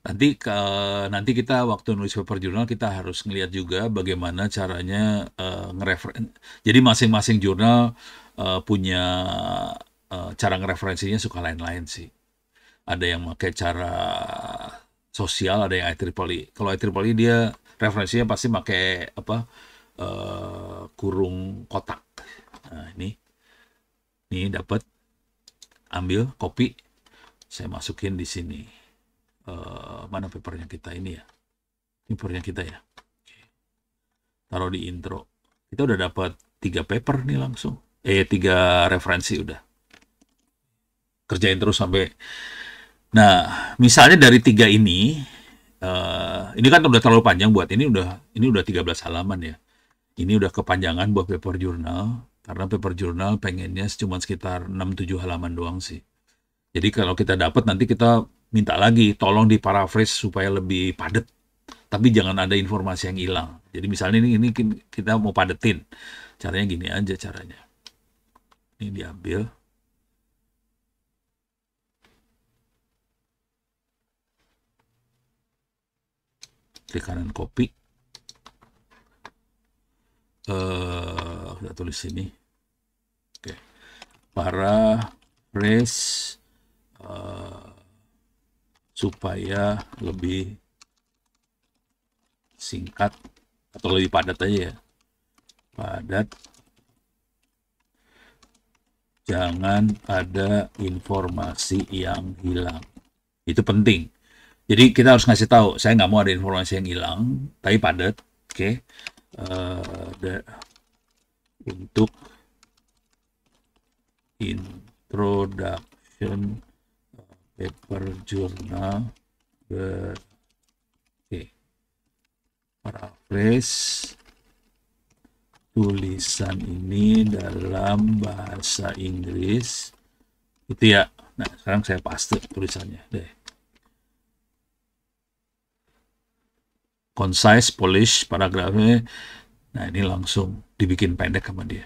nanti kita waktu nulis paper jurnal kita harus ngelihat juga bagaimana caranya ngereferen. Jadi masing-masing jurnal punya cara ngereferensinya suka lain-lain sih. Ada yang pakai cara sosial, ada yang IEEE. Kalau IEEE dia referensinya pasti pakai apa, kurung kotak. Nah, ini dapat, ambil copy, saya masukin di sini. Mana papernya kita ini ya? Ini papernya kita ya. Taruh di intro. Kita udah dapat 3 paper nih langsung. 3 referensi udah. Kerjain terus sampai. Nah, misalnya dari 3 ini kan udah terlalu panjang buat ini udah 13 halaman ya. Ini udah kepanjangan buat paper jurnal, karena paper jurnal pengennya cuma sekitar 6-7 halaman doang sih. Jadi kalau kita dapat nanti kita minta lagi, tolong diparaphrase supaya lebih padat. Tapi jangan ada informasi yang hilang. Jadi misalnya ini kita mau padetin. Caranya gini aja caranya. Ini diambil. Klik kanan copy. Kita tulis sini. Oke. Paraphrase supaya lebih singkat atau lebih padat aja ya. Padat. Jangan ada informasi yang hilang. Itu penting. Jadi kita harus ngasih tahu, saya nggak mau ada informasi yang hilang, tapi padat. Oke. Untuk introduction paper jurnal paraphrase tulisan ini dalam bahasa Inggris itu ya. Nah, sekarang saya paste tulisannya deh. Concise, polish, paragrafnya. Nah, ini langsung dibikin pendek sama dia.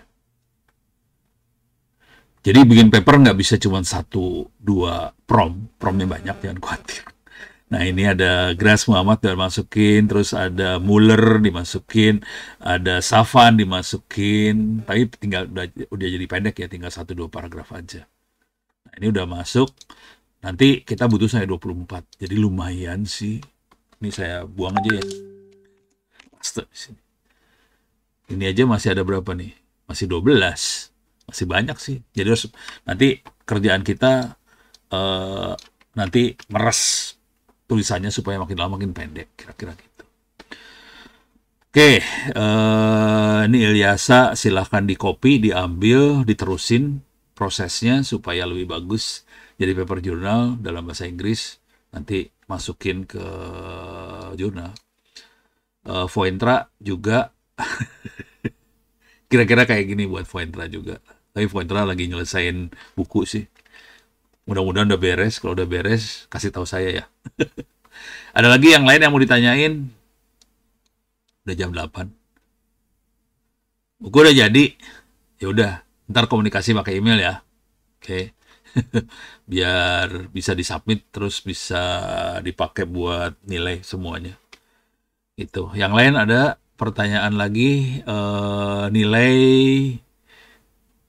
Jadi bikin paper nggak bisa cuma 1-2 promnya banyak, jangan khawatir. Nah, ini ada Gras Muhammad dimasukin, terus ada Muller dimasukin, ada Safan dimasukin, tapi tinggal udah jadi pendek ya, tinggal 1-2 paragraf aja. Nah, ini udah masuk. Nanti kita butuh saya 24. Jadi lumayan sih. Ini saya buang aja ya. Paste di sini. Ini aja masih ada berapa nih? Masih 12. Masih banyak sih. Jadi nanti kerjaan kita nanti meres tulisannya supaya makin lama makin pendek, kira-kira gitu. Oke, ini Ilyasa, silahkan di copy, diambil, diterusin prosesnya supaya lebih bagus. Jadi paper jurnal dalam bahasa Inggris, nanti masukin ke jurnal. Voentra juga kira-kira kayak gini buat Voentra juga. Tapi Voentra lagi nyelesain buku sih. Mudah-mudahan udah beres. Kalau udah beres, kasih tahu saya ya. Ada lagi yang lain yang mau ditanyain? Udah jam 8. Buku udah jadi. Ya udah, ntar komunikasi pakai email ya. Oke. Biar bisa disubmit terus bisa dipakai buat nilai semuanya. Itu. Yang lain ada pertanyaan lagi, nilai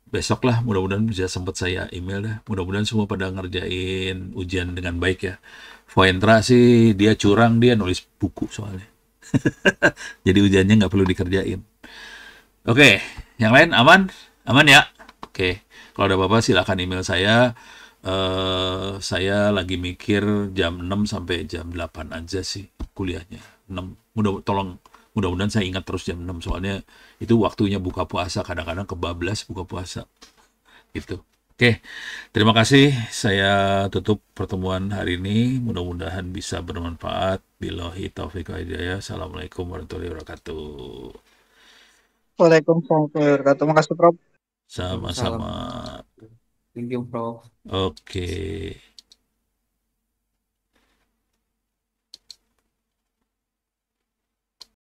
besok lah, mudah-mudahan bisa sempat saya email dah. Mudah-mudahan semua pada ngerjain ujian dengan baik ya. Voentra sih dia curang, dia nulis buku soalnya. Jadi ujiannya nggak perlu dikerjain. Oke, yang lain aman? Aman ya? Oke, kalau ada apa-apa silakan email saya. Saya lagi mikir jam 6 sampai jam 8 aja sih kuliahnya. 6. Mudah-mudahan saya ingat terus jam 6 soalnya itu waktunya buka puasa, kadang-kadang kebablas buka puasa. Gitu. Oke, terima kasih. Saya tutup pertemuan hari ini. Mudah-mudahan bisa bermanfaat. Billahi taufiq wal hidayah. Assalamualaikum warahmatullahi wabarakatuh. Waalaikumsalam warahmatullahi wabarakatuh. Makasih, Prof. Waalaikumsalam. Sama-sama. Thank you, Prof. Oke.